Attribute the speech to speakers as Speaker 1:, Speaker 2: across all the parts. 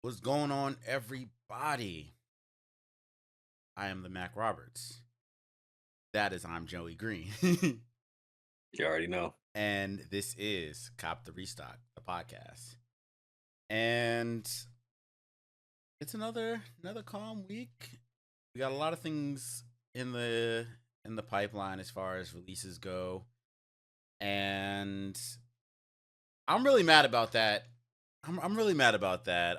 Speaker 1: What's going on, everybody? I am the MackRoberts. That is, I'm Joey Green.
Speaker 2: You already know.
Speaker 1: And this is Cop the Restock, the podcast. And it's another calm week. We got a lot of things in the pipeline as far as releases go. And I'm really mad about that. I'm really mad about that.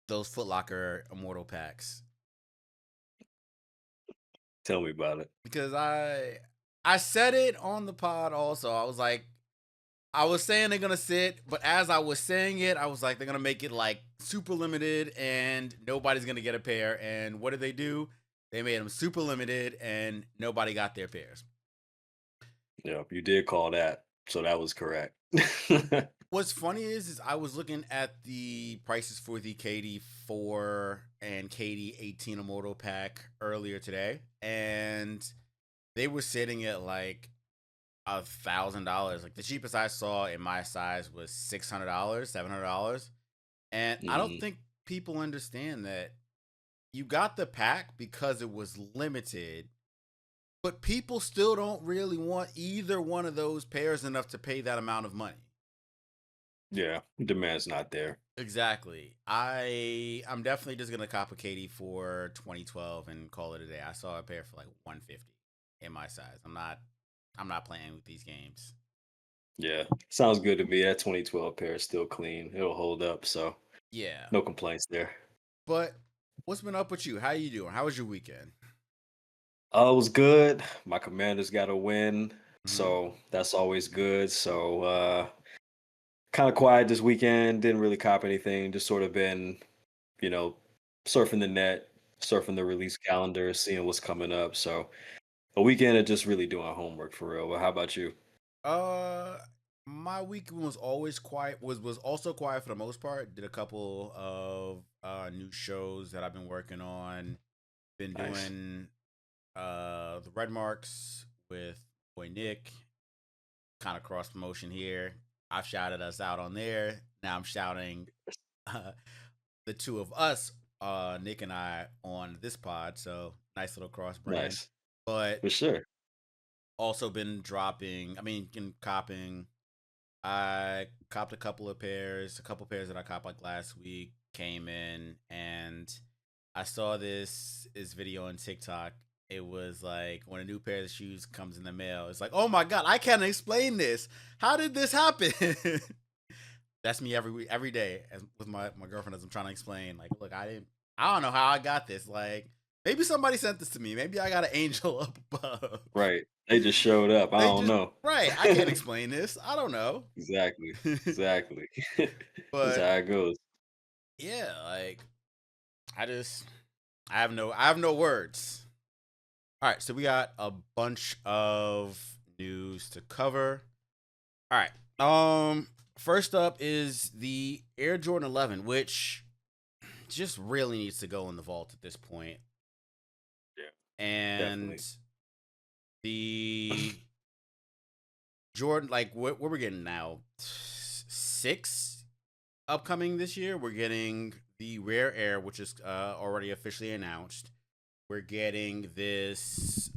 Speaker 1: Those Foot Locker Immortal packs.
Speaker 2: Tell me about it.
Speaker 1: Because I said it on the pod also. I was saying they're gonna sit, but as I was saying it, I was like, they're gonna make it like super limited and nobody's gonna get a pair. And what did they do? They made them super limited and nobody got their pairs.
Speaker 2: Yeah, you did call that, so that was correct.
Speaker 1: What's funny is I was looking at the prices for the KD4 and KD18 Immortal pack earlier today, and they were sitting at like $1,000. Like the cheapest I saw in my size was $600, $700, and I don't
Speaker 2: Mhm.
Speaker 1: think people understand that you got the pack because it was limited, but people still don't really want either one of those pairs enough to pay that amount of money.
Speaker 2: Yeah, demand's not there.
Speaker 1: Exactly. I'm definitely just gonna cop a KD for 2012 and call it a day. I saw a pair for like 150 in my size. I'm not playing with these games.
Speaker 2: Yeah, sounds good to me. That 2012 pair is still clean. It'll hold up, so
Speaker 1: Yeah.
Speaker 2: no complaints there.
Speaker 1: But what's been up with you? How you doing? How was your weekend?
Speaker 2: It was good. My Commanders got a win,
Speaker 1: Hmm.
Speaker 2: so that's always good. So kind of quiet this weekend. Didn't really cop anything. Just sort of been, you know, surfing the net, surfing the release calendar, seeing what's coming up. So a weekend of just really doing homework for real. But how about you?
Speaker 1: Uh, my weekend was always quiet. Was also quiet for the most part. Did a couple of new shows that I've been working on. Been
Speaker 2: Nice.
Speaker 1: doing the Red Marks with boy Nick. Kind of cross promotion here. I've shouted us out on there. Now I'm shouting uh, the two of us, Nick and I, on this pod. So nice little cross brand.
Speaker 2: Nice.
Speaker 1: But
Speaker 2: For sure.
Speaker 1: also been dropping. I mean, been copping. I copped a couple pairs that I copped like last week. Came in and I saw this video on TikTok. It was like when a new pair of shoes comes in the mail. It's like, oh my god, I can't explain this. How did this happen? That's me every week, every day, with my girlfriend as I'm trying to explain. Like, look, I don't know how I got this. Like, maybe somebody sent this to me. Maybe I got an angel up above.
Speaker 2: Right. They just showed up. I
Speaker 1: They
Speaker 2: don't
Speaker 1: just
Speaker 2: know.
Speaker 1: right. I can't explain this. I don't know.
Speaker 2: Exactly. Exactly. That's
Speaker 1: But
Speaker 2: how it goes.
Speaker 1: yeah, like I just I have no words. All right, so we got a bunch of news to cover. All right. First up is the Air Jordan 11, which just really needs to go in the vault at this point.
Speaker 2: Yeah,
Speaker 1: And
Speaker 2: definitely.
Speaker 1: the Jordan, like what we're getting now, six upcoming this year. We're getting the Rare Air, which is already officially announced. We're getting this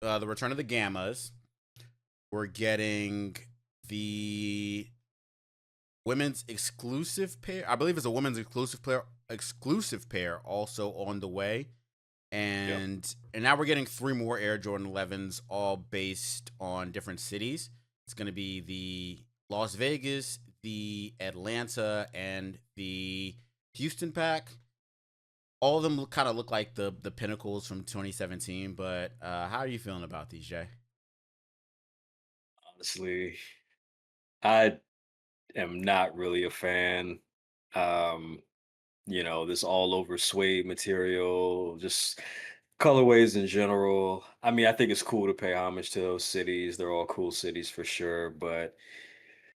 Speaker 1: the Return of the Gammas. We're getting the women's exclusive pair. I believe it's a women's exclusive pair also on the way.
Speaker 2: Yep.
Speaker 1: And now we're getting three more Air Jordan 11s, all based on different cities. It's going to be the Las Vegas, the Atlanta, and the Houston pack. All of them kind of look like the pinnacles from 2017. But how are you feeling about these, Jay?
Speaker 2: Honestly, I am not really a fan. Um, this all over suede material, just colorways in general. I mean, I think it's cool to pay homage to those cities. They're all cool cities for sure, but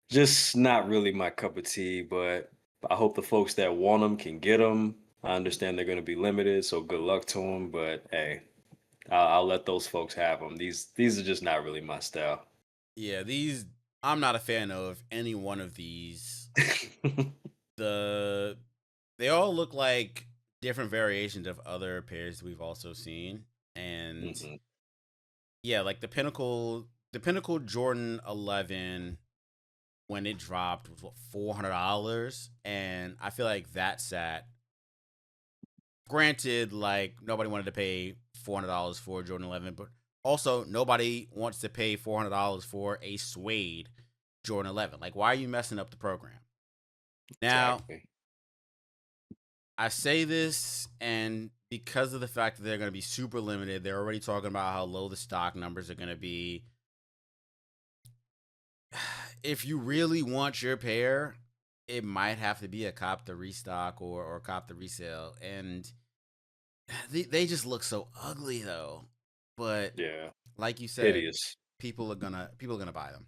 Speaker 2: just not really my cup of tea. But I hope the folks that want them can get them. I understand they're going to be limited, so good luck to them. But hey, I'll let those folks have them. These are just not really my style.
Speaker 1: Yeah, these I'm not a fan of any one of these. The they all look like different variations of other pairs we've also seen. And
Speaker 2: Hmm.
Speaker 1: yeah, like the Pinnacle Jordan 11 when it dropped was what, $400, and I feel like that sat. Granted, like nobody wanted to pay $400 for Jordan 11, but also nobody wants to pay $400 for a suede Jordan 11. Like, why are you messing up the program? Now,
Speaker 2: Exactly.
Speaker 1: I say this, and because of the fact that they're going to be super limited, they're already talking about how low the stock numbers are going to be. If you really want your pair, it might have to be a cop the restock or cop the resale, and they just look so ugly though. But
Speaker 2: Yeah.
Speaker 1: like you said,
Speaker 2: Hideous.
Speaker 1: people are gonna buy them.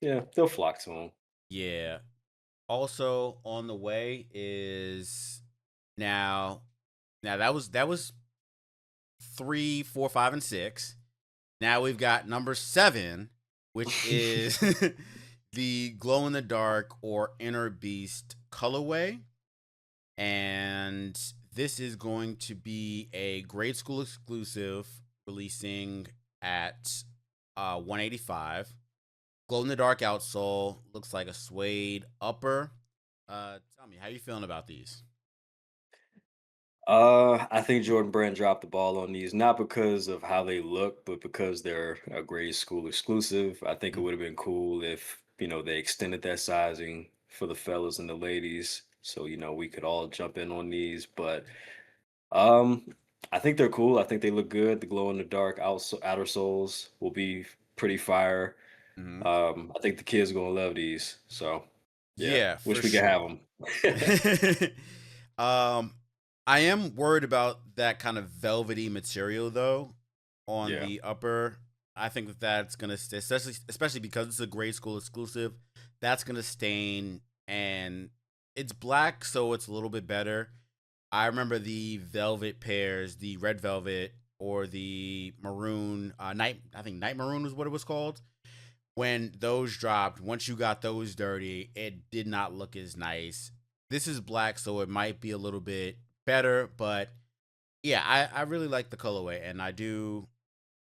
Speaker 2: Yeah, they'll flock to them.
Speaker 1: Yeah. Also on the way is now that was 3, 4, 5, and 6. Now we've got number 7, which is the glow in the dark or inner beast colorway. And this is going to be a grade school exclusive releasing at 185. Glow in the dark outsole, looks like a suede upper. Tell me, how you feeling about these?
Speaker 2: I think Jordan Brand dropped the ball on these, not because of how they look, but because they're a grade school exclusive. I think it
Speaker 1: Mhm.
Speaker 2: would have been cool if, they extended that sizing for the fellas and the ladies. So, we could all jump in on these. But um I think they're cool. I think they look good. The glow in the dark outer soles will be pretty fire.
Speaker 1: Mhm.
Speaker 2: I think the kids are gonna love these. So yeah,
Speaker 1: Yeah, for
Speaker 2: wish we could have
Speaker 1: sure.
Speaker 2: them.
Speaker 1: um, I am worried about that kind of velvety material though on
Speaker 2: Yeah,
Speaker 1: the upper. I think that that's gonna stay, especially because it's a grade school exclusive. That's gonna stain, and it's black, so it's a little bit better. I remember the velvet pairs, the red velvet or the maroon night. I think night maroon was what it was called. When those dropped, once you got those dirty, it did not look as nice. This is black, so it might be a little bit better, but yeah, I really like the colorway, and I do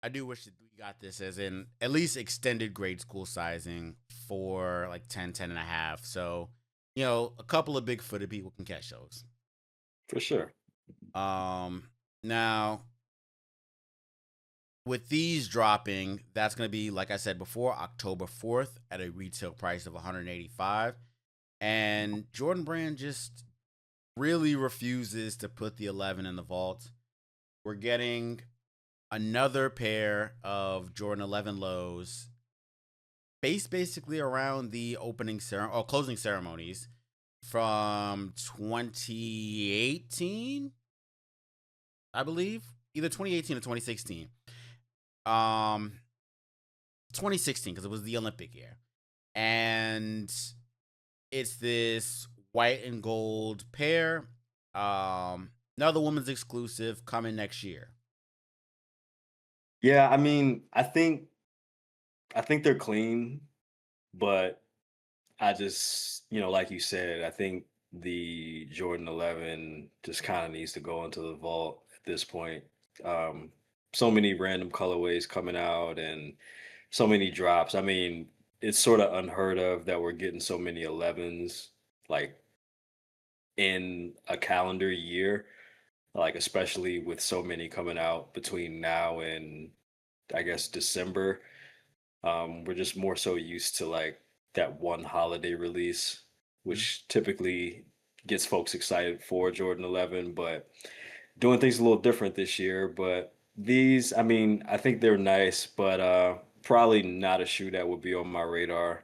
Speaker 1: wish that we got this as in at least extended grade school sizing for like 10, 10 and a half. So, a couple of big footed people can catch those.
Speaker 2: for sure.
Speaker 1: Um, Now with these dropping, that's going to be, like I said before, October 4th at a retail price of 185. And Jordan Brand just really refuses to put the 11 in the vault. We're getting another pair of Jordan 11 lows based basically around the opening ceremony or closing ceremonies from 2018, I believe, either 2018 or 2016. Um, 2016 because it was the Olympic year, and it's this white and gold pair. Another woman's exclusive coming next year.
Speaker 2: Yeah, I mean, I think they're clean, but I just, like you said, I think the Jordan 11 just kind of needs to go into the vault at this point. Um, so many random colorways coming out and so many drops. I mean, it's sort of unheard of that we're getting so many 11s like in a calendar year, like especially with so many coming out between now and I guess December. We're just more so used to like that one holiday release,
Speaker 1: Mhm.
Speaker 2: which typically gets folks excited for Jordan 11, but doing things a little different this year. But these, I mean, I think they're nice, but probably not a shoe that would be on my radar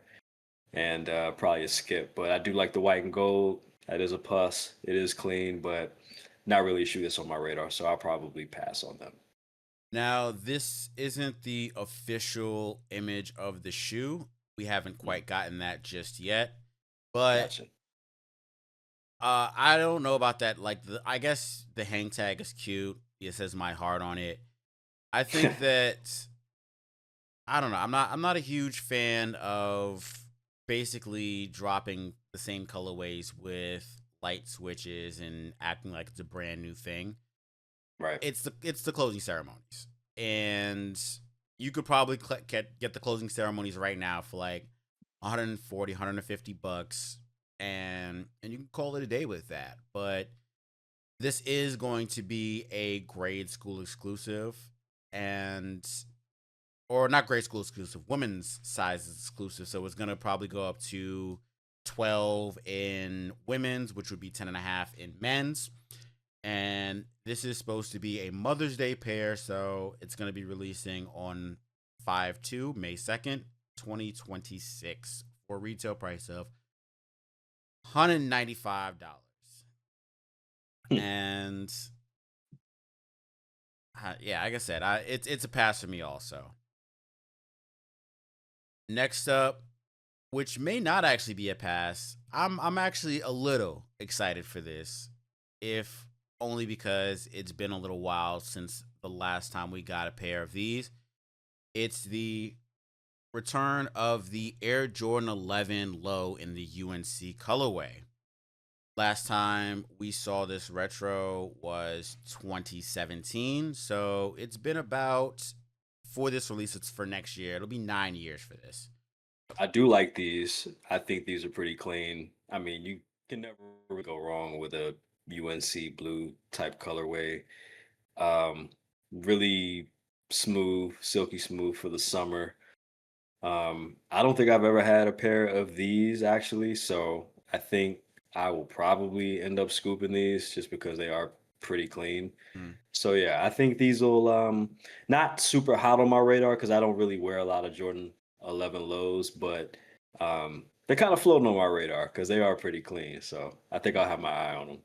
Speaker 2: and probably a skip. But I do like the white and gold. That is a plus. It is clean, but not really a shoe that's on my radar. So I'll probably pass on them.
Speaker 1: Now, this isn't the official image of the shoe. We haven't
Speaker 2: Mm,
Speaker 1: quite gotten that just yet. But
Speaker 2: gotcha.
Speaker 1: I don't know about that. Like, I guess the hang tag is cute. It says my heart on it. I think that I don't know. I'm not a huge fan of basically dropping the same colorways with light switches and acting like it's a brand new thing.
Speaker 2: Right.
Speaker 1: It's the closing ceremonies, and you could probably get the closing ceremonies right now for like 140, $150, and you can call it a day with that. But this is going to be a grade school exclusive, and or not grade school exclusive, women's size exclusive. So it's gonna probably go up to 12 in women's, which would be 10 and a half in men's. And this is supposed to be a Mother's Day pair, so it's gonna be releasing on 5/2, May 2nd, 2026, for a retail price of $195.
Speaker 2: Hmm.
Speaker 1: And yeah, like I said, it's a pass for me also. Next up, which may not actually be a pass. I'm actually a little excited for this, if only because it's been a little while since the last time we got a pair of these. It's the return of the Air Jordan 11 Low in the UNC colorway. Last time we saw this retro was 2017, so it's been about, for this release, it's for next year. It'll be 9 years for this.
Speaker 2: I do like these. I think these are pretty clean. I mean, you can never really go wrong with a UNC blue type colorway. Um, Really smooth, silky smooth for the summer. I don't think I've ever had a pair of these actually, so I think I will probably end up scooping these just because they are pretty clean.
Speaker 1: Mm.
Speaker 2: So yeah, I think these will not super hot on my radar because I don't really wear a lot of Jordan 11 lows, but they're kind of floating on my radar because they are pretty clean. So I think I'll have my eye on them.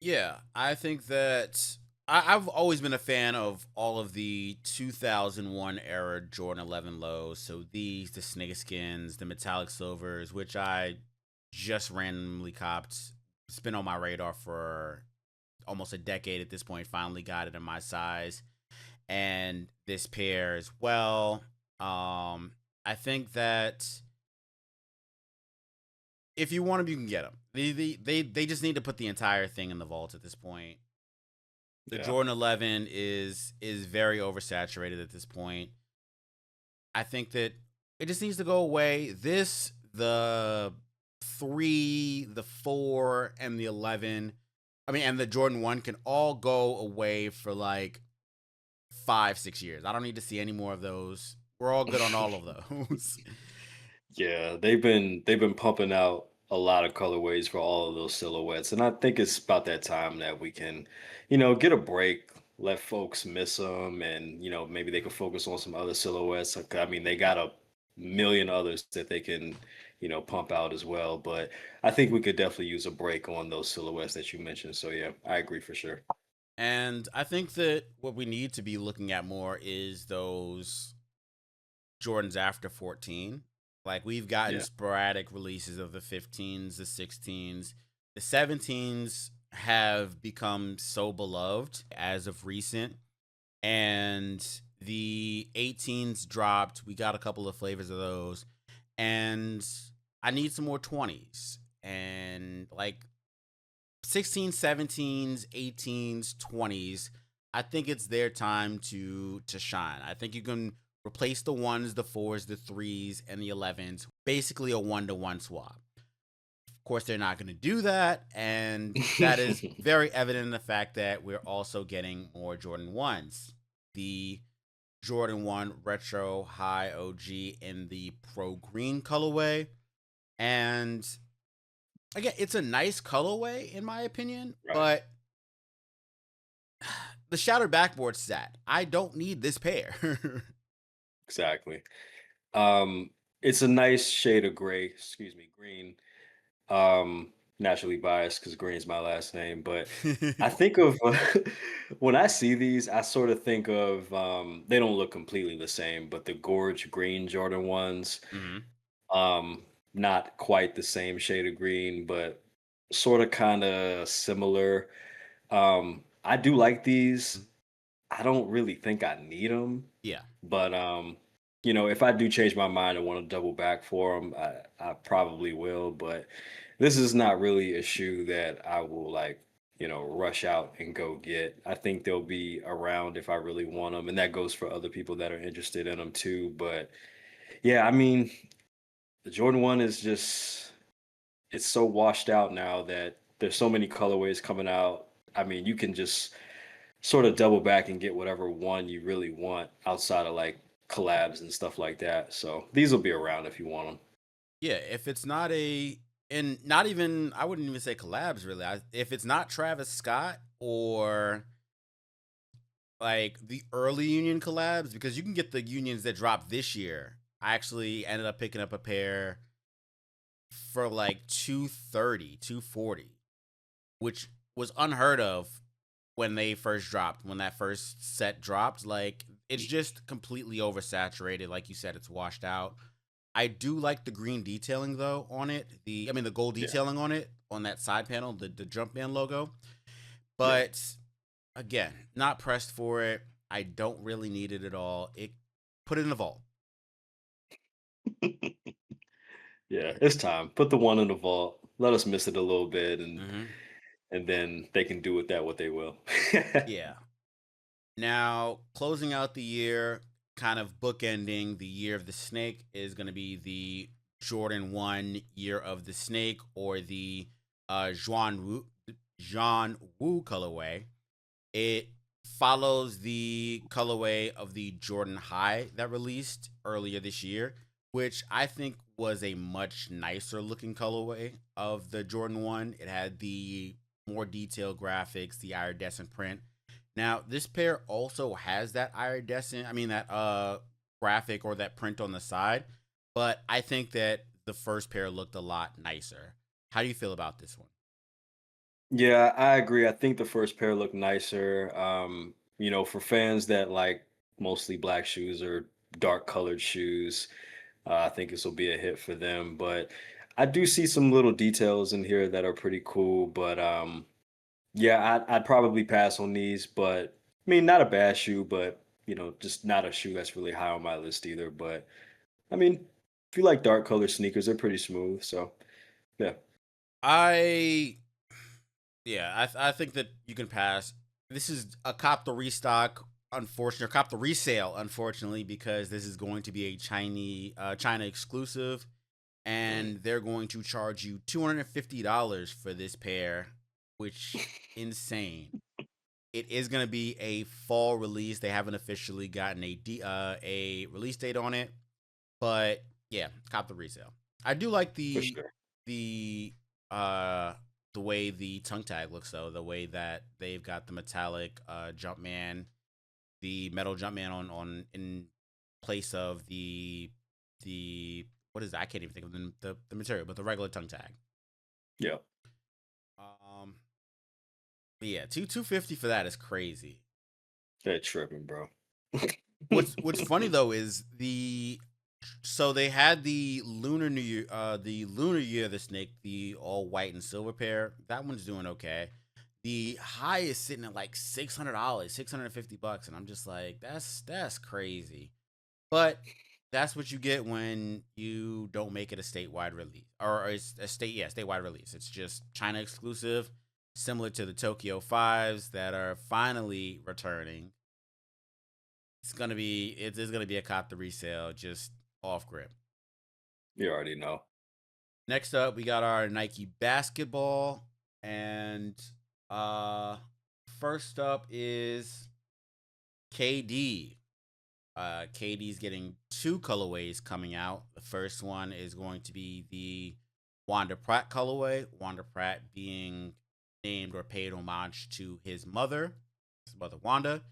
Speaker 1: Yeah, I think that I've always been a fan of all of the 2001 era Jordan 11 lows. So these, the snakeskins, the metallic silvers, which I just randomly copped. It's been on my radar for almost a decade at this point. Finally got it in my size, and this pair as well. I think that if you want them, you can get them. They just need to put the entire thing in the vault at this point. The
Speaker 2: Yeah.
Speaker 1: Jordan 11 is very oversaturated at this point. I think that it just needs to go away. This, the 3, the 4, and the 11, I mean, and the Jordan 1 can all go away for like 5, 6 years. I don't need to see any more of those. We're all good on all of those.
Speaker 2: Yeah, they've been pumping out a lot of colorways for all of those silhouettes, and I think it's about that time that we can, get a break, let folks miss them, and maybe they can focus on some other silhouettes. Like, I mean, they got a million others that they can, pump out as well. But I think we could definitely use a break on those silhouettes that you mentioned. So yeah, I agree for sure.
Speaker 1: And I think that what we need to be looking at more is those Jordans after 14. Like, we've gotten
Speaker 2: Yeah,
Speaker 1: sporadic releases of the 15s, the 16s. The 17s have become so beloved as of recent. And the 18s dropped. We got a couple of flavors of those. And I need some more 20s. And like 16s, 17s, 18s, 20s, I think it's their time to shine. I think you can replace the ones, the fours, the threes, and the 11s. Basically a 1-to-1 swap. Of course, they're not going to do that, and that is very evident in the fact that we're also getting more Jordan 1s. The Jordan 1 Retro High OG in the Pro Green colorway. And again, it's a nice colorway in my opinion,
Speaker 2: right,
Speaker 1: but the shattered backboard stat. I don't need this pair.
Speaker 2: exactly. Um, it's a nice shade of gray. Excuse me, green. Naturally biased because Green's my last name, but I think of when I see these, I sort of think of they don't look completely the same, but the Gorge Green Jordan ones,
Speaker 1: hmm
Speaker 2: um, not quite the same shade of green, but sort of kind of similar. I do like these. I don't really think I need them,
Speaker 1: Yeah.
Speaker 2: but if I do change my mind and want to double back for them, I probably will. But this is not really a shoe that I will like, rush out and go get. I think they'll be around if I really want them, and that goes for other people that are interested in them too. But yeah, I mean, the Jordan 1 is just it's so washed out now that there's so many colorways coming out. I mean, you can just sort of double back and get whatever one you really want outside of like collabs and stuff like that. So these will be around if you want them.
Speaker 1: Yeah, if it's not a and not even I wouldn't even say collabs really. If it's not Travis Scott or like the early Union collabs, because you can get the Unions that dropped this year. I actually ended up picking up a pair for like 230, 240, which was unheard of when they first dropped, when that first set dropped. Like it's just completely oversaturated. Like you said, it's washed out. I do like the green detailing though on it. The gold
Speaker 2: Yeah,
Speaker 1: detailing on it on that side panel, the Jumpman logo.
Speaker 2: yeah,
Speaker 1: But again, not pressed for it. I don't really need it at all. It put it in the vault.
Speaker 2: yeah. It's time. Put the one in the vault. Let us miss it a little bit, and
Speaker 1: Hmm.
Speaker 2: then they can do with that what they will.
Speaker 1: Yeah. Now, closing out the year, kind of bookending the year of the snake is going to be the Jordan 1 year of the snake, or the Jean Wu colorway. It follows the colorway of the Jordan High that released earlier this year, which I think was a much nicer looking colorway of the Jordan 1. It had the more detailed graphics, the iridescent print. Now, this pair also has that iridescent, that graphic or that print on the side, but I think that the first pair looked a lot nicer. How do you feel about this one?
Speaker 2: Yeah, I agree. I think the first pair looked nicer. For fans that like mostly black shoes or dark colored shoes, I think this will be a hit for them. But I do see some little details in here that are pretty cool. But yeah, I'd probably pass on these. But I mean, not a bad shoe, but just not a shoe that's really high on my list either. But I mean, if you like dark colored sneakers, they're pretty smooth. So yeah,
Speaker 1: I Yeah, I think that you can pass. This is a cop the restock, unfortunately, or cop the resale, unfortunately, because this is going to be a China exclusive,
Speaker 2: mm.
Speaker 1: and they're going to charge you $250 for this pair, which insane. It is going to be a fall release. They haven't officially gotten a release date on it, but yeah, cop the resale. I do like
Speaker 2: For sure.
Speaker 1: the uh the way the tongue tag looks though, the way that they've got the metallic Jumpman, the metal Jumpman on in place of the what is that? I can't even think of the material, but the regular tongue tag.
Speaker 2: Yeah,
Speaker 1: Um but yeah, 250 for that is crazy.
Speaker 2: they're tripping, bro.
Speaker 1: What's funny though is so they had the lunar year of the snake, the all white and silver pair. That one's doing okay. The high is sitting at like $600, $650, and I'm just like, that's crazy. But that's what you get when you don't make it a statewide release, or it's a statewide release. It's just China exclusive, similar to the Tokyo Fives that are finally returning. It's gonna be a cop the resale, just off grip.
Speaker 2: You already know.
Speaker 1: Next up, we got our Nike basketball, and uh, first up is KD. KD's getting two colorways coming out. The first one is going to be the Wanda Pratt colorway. Wanda Pratt being named or paid homage to his mother Wanda,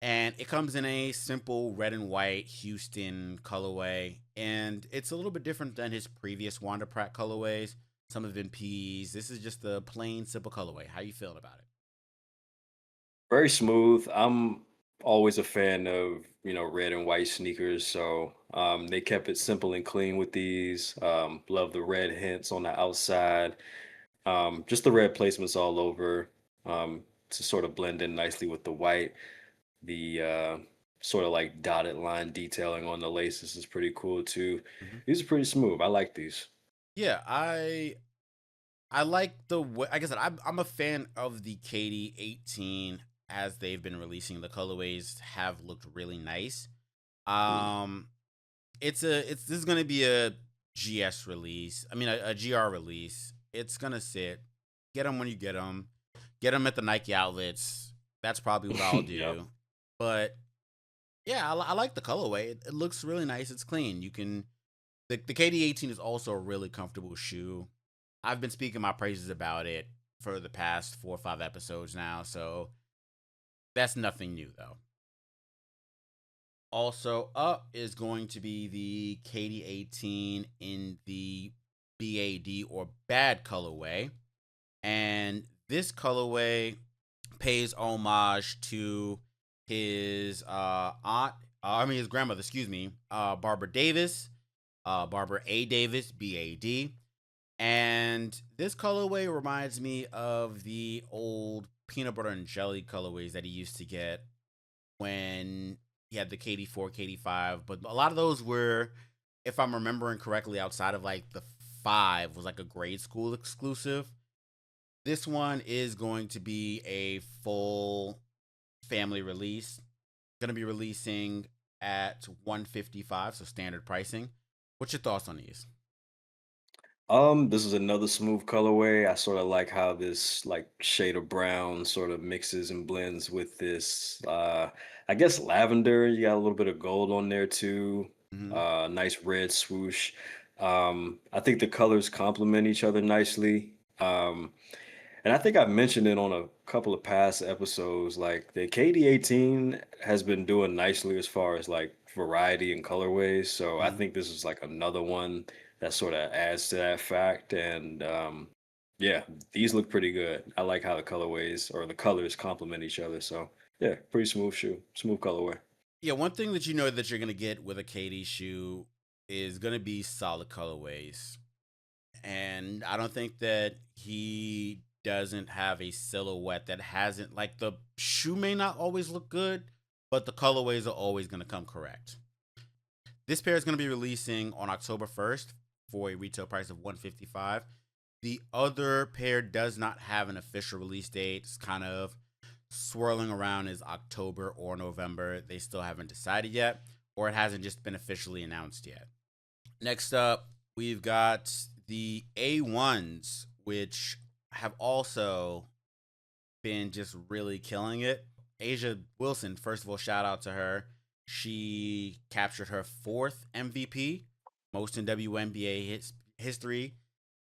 Speaker 1: and it comes in a simple red and white Houston colorway, and it's a little bit different than his previous Wanda Pratt colorways. Some have been P's. This is just a plain simple colorway. How you feeling about it?
Speaker 2: Very smooth. I'm always a fan of, red and white sneakers. So they kept it simple and clean with these. Love the red hints on the outside. Just the red placements all over to sort of blend in nicely with the white. The sort of like dotted line detailing on the laces is pretty cool too.
Speaker 1: Hmm.
Speaker 2: These are pretty smooth. I like these.
Speaker 1: Yeah, I like the way, like I said, I'm a fan of the KD 18 as they've been releasing. The colorways have looked really nice.
Speaker 2: Mm.
Speaker 1: Um, it's this is gonna be a GS release. I mean a GR release. It's gonna sit. Get them when you get them. Get them at the Nike outlets. That's probably what I'll
Speaker 2: Yep.
Speaker 1: do. But yeah, I like the colorway. It looks really nice. It's clean. You can the KD 18 is also a really comfortable shoe. I've been speaking my praises about it for the past 4 or 5 episodes now, so that's nothing new though. Also up is going to be the KD 18 in the BAD or bad colorway. And this colorway pays homage to his his grandmother, excuse me, Barbara Davis, Barbara A. Davis, BAD. And this colorway reminds me of the old peanut butter and jelly colorways that he used to get when he had the KD4, KD5. But a lot of those were, if I'm remembering correctly, outside of like the 5 was like a grade school exclusive. This one is going to be a full family release. Going to be releasing at 155, so standard pricing. What's your thoughts on these?
Speaker 2: This is another smooth colorway. I sort of like how this like shade of brown sort of mixes and blends with this I guess lavender. You got a little bit of gold on there too.
Speaker 1: Hmm.
Speaker 2: Nice red swoosh. I think the colors complement each other nicely. And I think I mentioned it on a couple of past episodes. Like the KD18 has been doing nicely as far as like variety and colorways. So I
Speaker 1: Hmm.
Speaker 2: think this is like another one that sort of adds to that fact. And yeah, these look pretty good. I like how the colorways or the colors complement each other. So yeah, pretty smooth shoe, smooth colorway.
Speaker 1: Yeah, one thing that you know that you're going to get with a KD shoe is going to be solid colorways. And I don't think that he doesn't have a silhouette that hasn't, like, the shoe may not always look good, but the colorways are always going to come correct. This pair is going to be releasing on October 1st for a retail price of 155. The other pair does not have an official release date. It's kind of swirling around as October or November. They still haven't decided yet, or it hasn't just been officially announced yet. Next up, we've got the A1s, which have also been just really killing it. Asia Wilson, first of all, shout out to her. She captured her fourth MVP, most in WNBA history.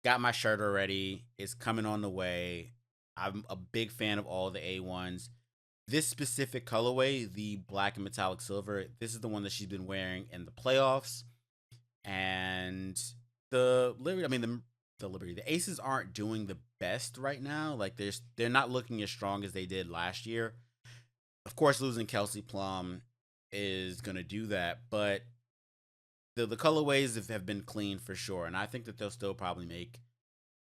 Speaker 1: Got my shirt already. It's coming on the way. I'm a big fan of all the A1s. This specific colorway, the black and metallic silver, this is the one that she's been wearing in the playoffs. And the Liberty, I mean the Liberty, the Aces aren't doing the best right now. Like they're not looking as strong as they did last year. Of course, losing Kelsey Plum is gonna do that, but the colorways have been clean for sure, and I think that they'll still probably make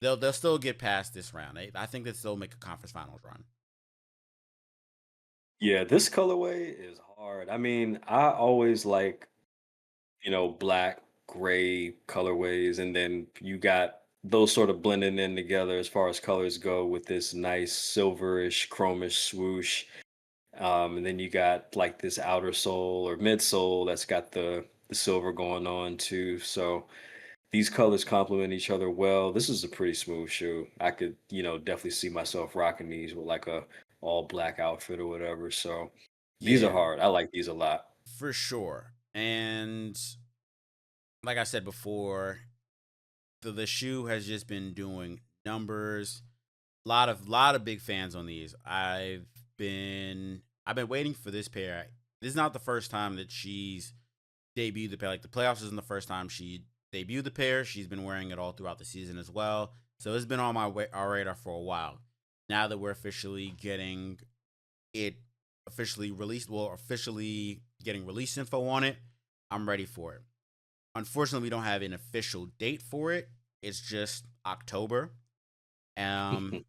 Speaker 1: they'll still get past this round. I think that they'll make a conference finals run.
Speaker 2: Yeah, this colorway is hard. I mean, I always like black, gray colorways, and then you got those sort of blending in together as far as colors go with this nice silverish, chromish swoosh. And then you got like this outer sole or midsole that's got the silver going on too. So these colors complement each other well. This is a pretty smooth shoe. I could, definitely see myself rocking these with like a all black outfit or whatever. So these are
Speaker 1: Yeah,
Speaker 2: hard. I like these a lot.
Speaker 1: for sure. And like I said before, the shoe has just been doing numbers. Lot of big fans on these. I've been waiting for this pair. This is not the first time that she's debuted the pair. Like the playoffs isn't the first time she debuted the pair. She's been wearing it all throughout the season as well. So it's been on our radar for a while. Now that we're officially getting it officially released, well, officially getting release info on it, I'm ready for it. Unfortunately, we don't have an official date for it. It's just October. Um,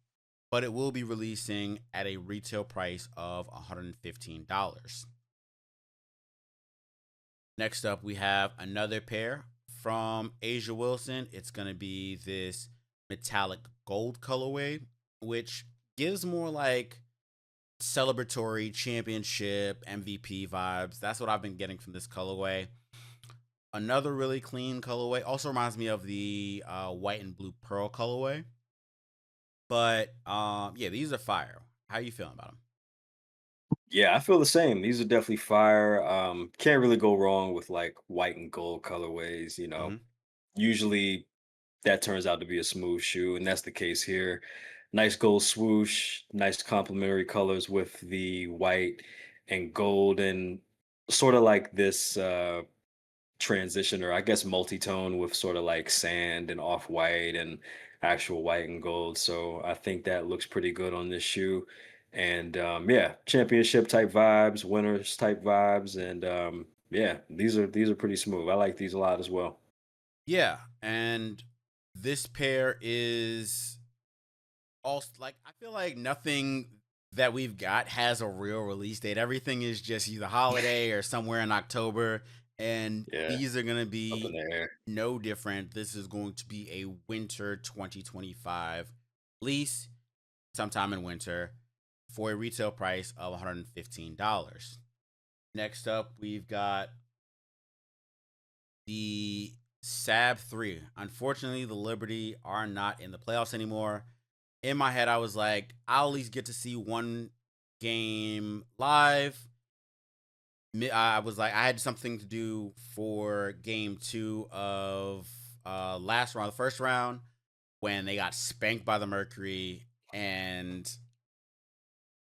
Speaker 1: but it will be releasing at a retail price of $115. Next up, we have another pair from Asia Wilson. It's going to be this metallic gold colorway, which gives more like celebratory championship MVP vibes. That's what I've been getting from this colorway. Another really clean colorway also reminds me of the white and blue pearl colorway. But yeah, these are fire. How you feeling about them?
Speaker 2: Yeah, I feel the same. These are definitely fire. Can't really go wrong with like white and gold colorways.
Speaker 1: Hmm.
Speaker 2: Usually that turns out to be a smooth shoe, and that's the case here. Nice gold swoosh, nice complementary colors with the white and gold, and sort of like this transition, or I guess multi-tone with sort of like sand and off-white and actual white and gold. So I think that looks pretty good on this shoe. And yeah, championship type vibes, winners type vibes, and yeah, these are pretty smooth. I like these a lot as well.
Speaker 1: Yeah, and this pair is also like I feel like nothing that we've got has a real release date. Everything is just either holiday or somewhere in October, and
Speaker 2: Yeah,
Speaker 1: these are gonna
Speaker 2: up in
Speaker 1: be
Speaker 2: the air.
Speaker 1: no different. This is going to be a winter 2025 lease sometime in winter for a retail price of $115. Next up, we've got the Sab 3. Unfortunately, the Liberty are not in the playoffs anymore. In my head, I was like, I'll at least get to see one game live. I was like, I had something to do for game two of last round, the first round, when they got spanked by the Mercury. And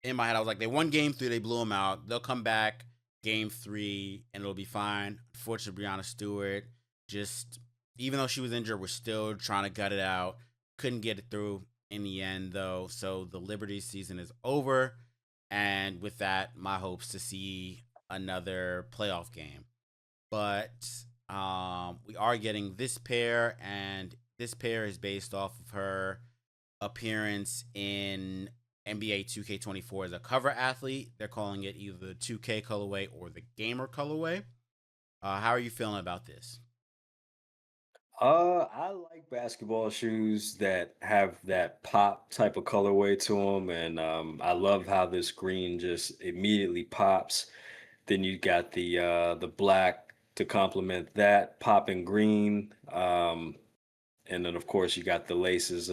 Speaker 1: in my head, I was like, they won game three, they blew them out. They'll come back game three, and it'll be fine. Unfortunately, Brianna Stewart just, even though she was injured, was still trying to gut it out. Couldn't get it through in the end, though. So the Liberty season is over. And with that, my hopes to see another playoff game. But we are getting this pair, and this pair is based off of her appearance in NBA 2K24 as a cover athlete. They're calling it either the 2K colorway or the gamer colorway. How are you feeling about this?
Speaker 2: I like basketball shoes that have that pop type of colorway to them, and I love how this green just immediately pops. Then you got the black to complement that popping green, and then of course you got the laces.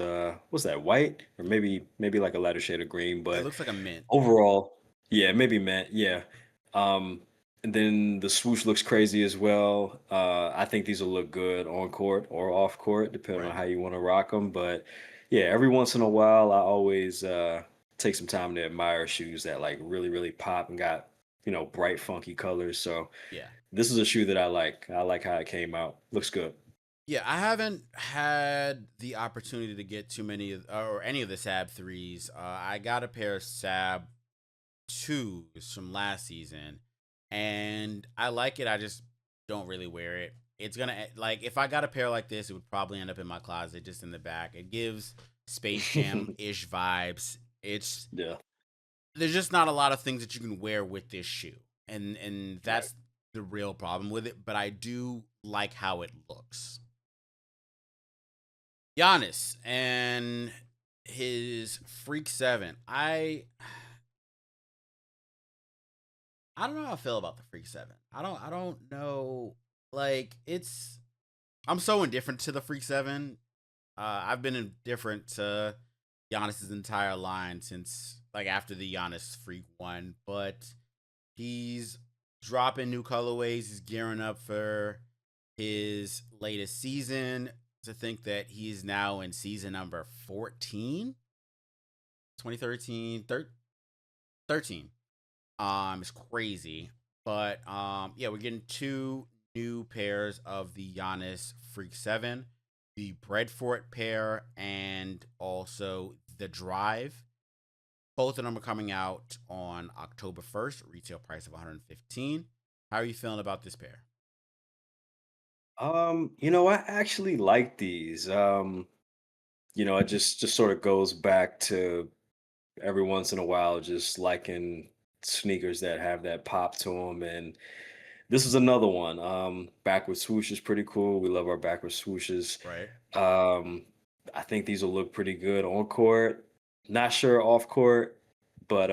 Speaker 2: What's that? White or maybe like a lighter shade of green,
Speaker 1: It
Speaker 2: but
Speaker 1: looks like a mint,
Speaker 2: overall, yeah, maybe matte, yeah. Um, and then the swoosh looks crazy as well. I think these will look good on court or off court, depending on
Speaker 1: right?
Speaker 2: how you want to rock them. But yeah, every once in a while, I always take some time to admire shoes that like really pop and got bright, funky colors. So
Speaker 1: Yeah.
Speaker 2: this is a shoe that I like. I like how it came out. Looks good.
Speaker 1: Yeah, I haven't had the opportunity to get too many or any of the Sab threes. I got a pair of Sab twos from last season, and I like it. I just don't really wear it. It's gonna like if I got a pair like this, it would probably end up in my closet, just in the back. It gives Space Jam ish vibes. It's
Speaker 2: Yeah,
Speaker 1: there's just not a lot of things that you can wear with this shoe, and
Speaker 2: right.
Speaker 1: that's the real problem with it. But I do like how it looks. Giannis and his Freak Seven. I don't know how I feel about the Freak Seven. I don't know. Like it's I'm so indifferent to the Freak Seven. I've been indifferent to Giannis's entire line since like after the Giannis Freak one, but he's dropping new colorways. He's gearing up for his latest season. To think that he's now in season number 14, 2013, 13. It's crazy. But yeah, we're getting two new pairs of the Giannis Freak 7, the Breadfort pair, and also the Drive. Both of them are coming out on October 1st, retail price of 115. How are you feeling about this pair?
Speaker 2: I actually like these. It just sort of goes back to every once in a while just liking sneakers that have that pop to them, and this is another one. Backward swoosh is pretty cool. We love our backward swooshes.
Speaker 1: Right?
Speaker 2: Um, I think these will look pretty good on court. Not sure off court, but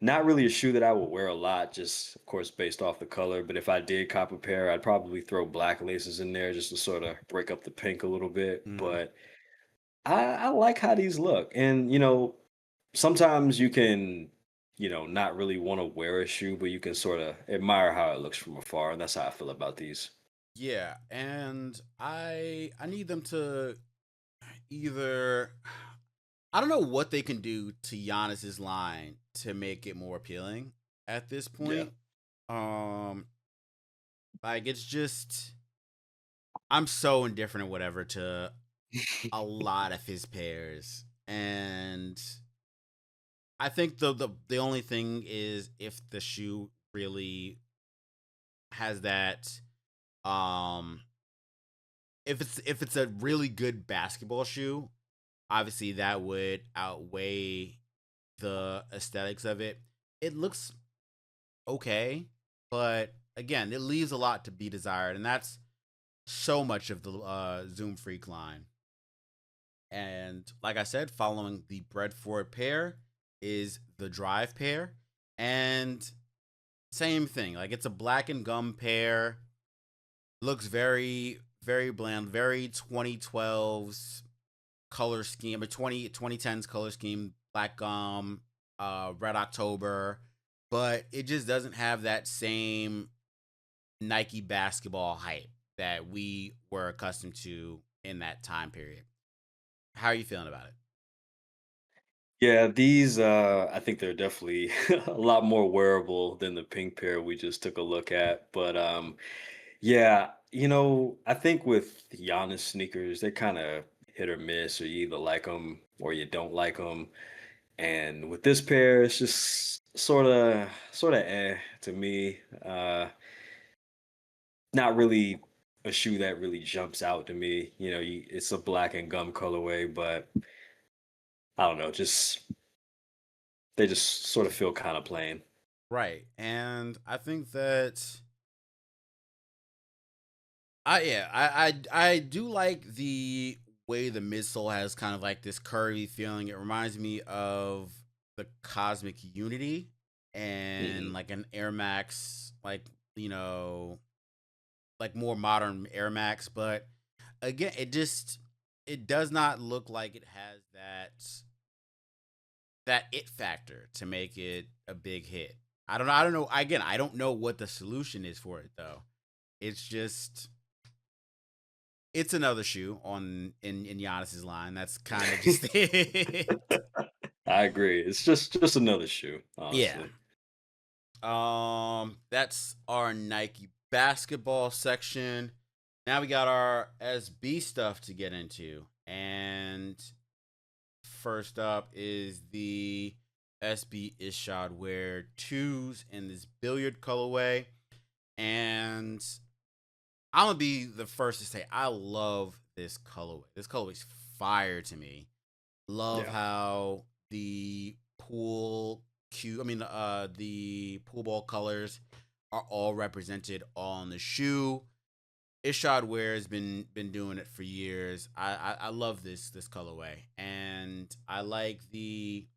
Speaker 2: not really a shoe that I would wear a lot, just of course based off the color. But if I did cop a pair, I'd probably throw black laces in there just to sort of break up the pink a little bit.
Speaker 1: Hmm.
Speaker 2: But I like how these look. And sometimes you can, not really want to wear a shoe, but you can sort of admire how it looks from afar. And that's how I feel about these.
Speaker 1: Yeah, and I need them to either, I don't know what they can do to Giannis's line to make it more appealing at this
Speaker 2: Yeah.
Speaker 1: point. Um, like it's just I'm so indifferent or whatever to a lot of his pairs, and I think the only thing is if the shoe really has that, um, if it's a really good basketball shoe, obviously that would outweigh the aesthetics of it. It looks okay, but again, it leaves a lot to be desired, and that's so much of the Zoom Freak line. And like I said, following the breadboard pair is the drive pair, and same thing. Like it's a black and gum pair. Looks very bland, very 2012's color scheme, or 2010's color scheme, black gum, red October, but it just doesn't have that same Nike basketball hype that we were accustomed to in that time period. How are you feeling about it?
Speaker 2: Yeah, these I think they're definitely a lot more wearable than the pink pair we just took a look at. But yeah, I think with Giannis sneakers, they're kind of hit or miss, or you either like them or you don't like them. And with this pair, it's just sort of to me. Not really a shoe that really jumps out to me. It's a black and gum colorway, but I don't know, just they just sort of feel kind of plain.
Speaker 1: Right. And I think that I do like the way the midsole has kind of like this curvy feeling. It reminds me of the Cosmic Unity and
Speaker 2: Mhm.
Speaker 1: like an Air Max, like, you know, like more modern Air Max, but again, it does not look like it has that it factor to make it a big hit. I don't know. Again, I don't know what the solution is for it though. It's just it's another shoe in Giannis's line. That's kind of just it.
Speaker 2: I agree. It's just another shoe,
Speaker 1: Yeah.
Speaker 2: honestly.
Speaker 1: That's our Nike basketball section. Now we got our SB stuff to get into. And first up is the SB Ishod Wear 2s in this billiard colorway. And I'm gonna be the first to say I love this colorway. This colorway's fire to me. Love
Speaker 2: Yeah.
Speaker 1: how the the pool ball colors are all represented on the shoe. Ishod Wear has been doing it for years. I love this colorway, and I like the.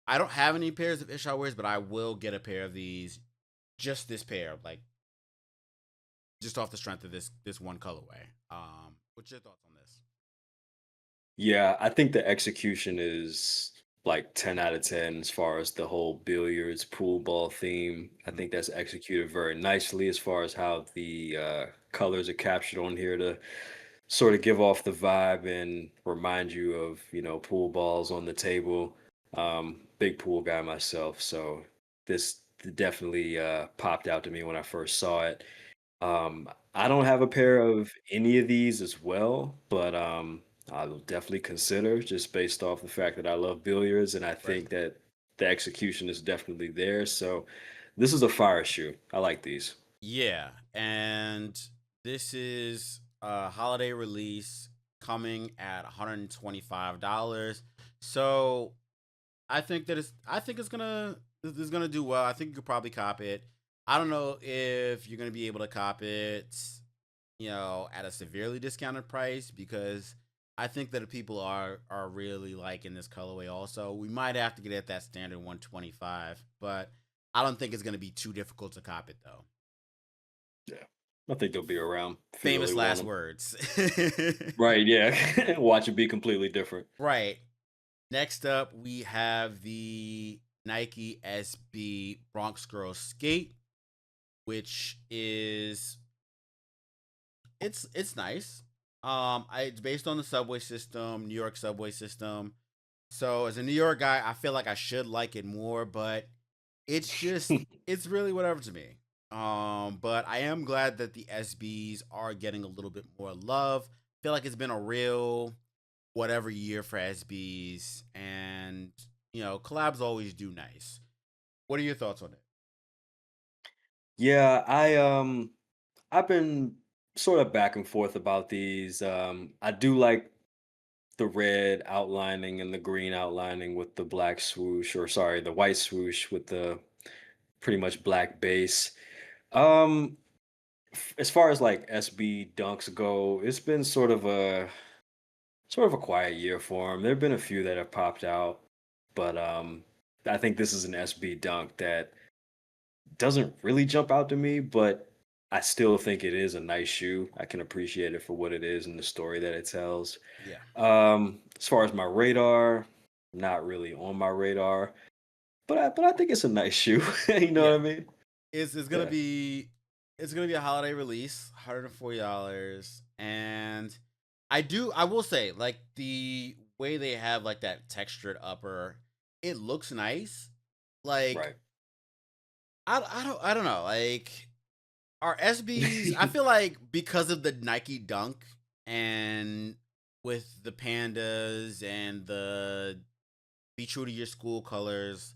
Speaker 1: I don't have any pairs of Ishod Wears, but I will get a pair of these. Just this pair, like just off the strength of this one colorway. What's your thoughts on this?
Speaker 2: Yeah, I think the execution is like 10 out of 10 as far as the whole billiards pool ball theme. I
Speaker 1: Mhm.
Speaker 2: think that's executed very nicely as far as how the colors are captured on here to sort of give off the vibe and remind you of, pool balls on the table. Big pool guy myself, so this definitely popped out to me when I first saw it. I don't have a pair of any of these as well, but I will definitely consider just based off the fact that I love billiards and I
Speaker 1: Right.
Speaker 2: think that the execution is definitely there. So this is a fire shoe. I like these.
Speaker 1: Yeah, and this is a holiday release coming at $125. So I think this is gonna do well. I think you could probably cop it. I don't know if you're gonna be able to cop it, at a severely discounted price because I think that people are really liking this colorway. Also, we might have to get at that standard 125, but I don't think it's going to be too difficult to cop it though.
Speaker 2: Yeah. I think they'll be around if you really
Speaker 1: Famous
Speaker 2: want
Speaker 1: last
Speaker 2: them.
Speaker 1: words.
Speaker 2: Right, yeah. Watch it be completely different.
Speaker 1: Right. Next up, we have the Nike SB Bronx Girl Skate, which is it's nice. It's based on the subway system, New York subway system. So as a New York guy, I feel like I should like it more, but it's really whatever to me. But I am glad that the SBs are getting a little bit more love. Feel like it's been a real whatever year for SBs, and collabs always do nice. What are your thoughts on it?
Speaker 2: Yeah, I've been sort of back and forth about these. I do like the red outlining and the green outlining with the black swoosh, or sorry, the white swoosh with the pretty much black base. Um, as far as like SB dunks go, it's been sort of a quiet year for them. There've been a few that have popped out, but I think this is an SB dunk that doesn't really jump out to me, but I still think it is a nice shoe. I can appreciate it for what it is and the story that it tells.
Speaker 1: Yeah,
Speaker 2: As far as my radar, not really on my radar, but I think it's a nice shoe. You know what
Speaker 1: yeah.
Speaker 2: I mean?
Speaker 1: It's gonna
Speaker 2: Yeah.
Speaker 1: be a holiday release, $140, and I will say like the way they have like that textured upper, it looks nice. Like
Speaker 2: Right.
Speaker 1: I don't know like our SBs. I feel like because of the Nike Dunk and with the pandas and the be true to your school colors.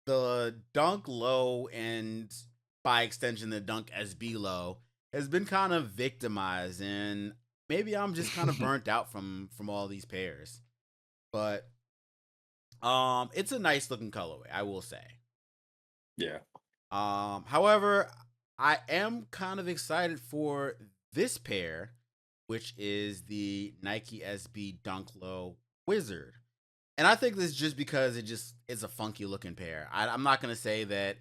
Speaker 1: The Dunk Low and by extension the Dunk SB Low has been kind of victimized, and maybe I'm just kind of burnt out from all these pairs. But it's a nice looking colorway, I will say.
Speaker 2: Yeah.
Speaker 1: However, I am kind of excited for this pair, which is the Nike SB Dunk Low Wizard. And I think this is just because it's a funky looking pair. I'm not gonna say that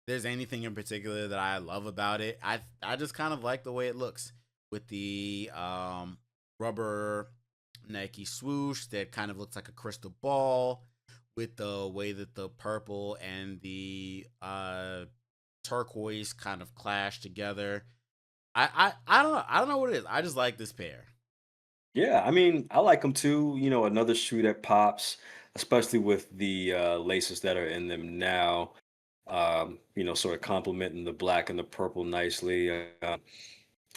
Speaker 1: there's anything in particular that I love about it. I just kind of like the way it looks with the rubber Nike swoosh that kind of looks like a crystal ball, with the way that the purple and the turquoise kind of clash together. I don't know what it is. I just like this pair.
Speaker 2: Yeah, I mean, I like them too. Another shoe that pops, especially with the laces that are in them now. Sort of complementing the black and the purple nicely.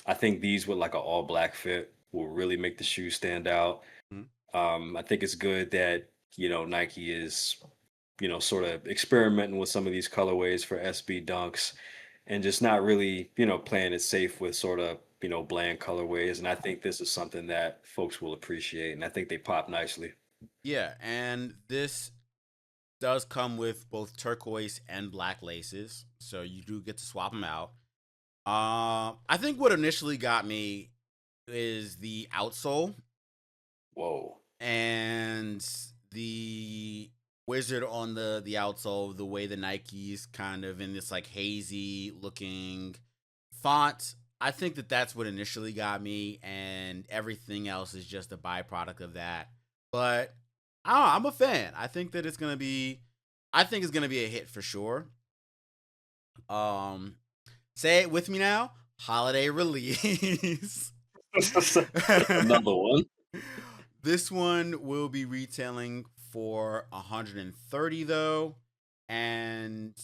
Speaker 2: I think these with like an all black fit will really make the shoe stand out.
Speaker 1: Mhm.
Speaker 2: I think it's good that Nike is sort of experimenting with some of these colorways for SB dunks and just not really playing it safe with sort of bland colorways. And I think this is something that folks will appreciate, and I think they pop nicely.
Speaker 1: Yeah, and this does come with both turquoise and black laces, so you do get to swap them out. I think what initially got me is the outsole
Speaker 2: Whoa.
Speaker 1: and the wizard on the outsole, the way the Nike's kind of in this like hazy looking font. I think that that's what initially got me, and everything else is just a byproduct of that. But I don't know, I'm a fan. I think it's gonna be a hit for sure. Um, say it with me now. Holiday release.
Speaker 2: Another one.
Speaker 1: This one will be retailing for 130 though, and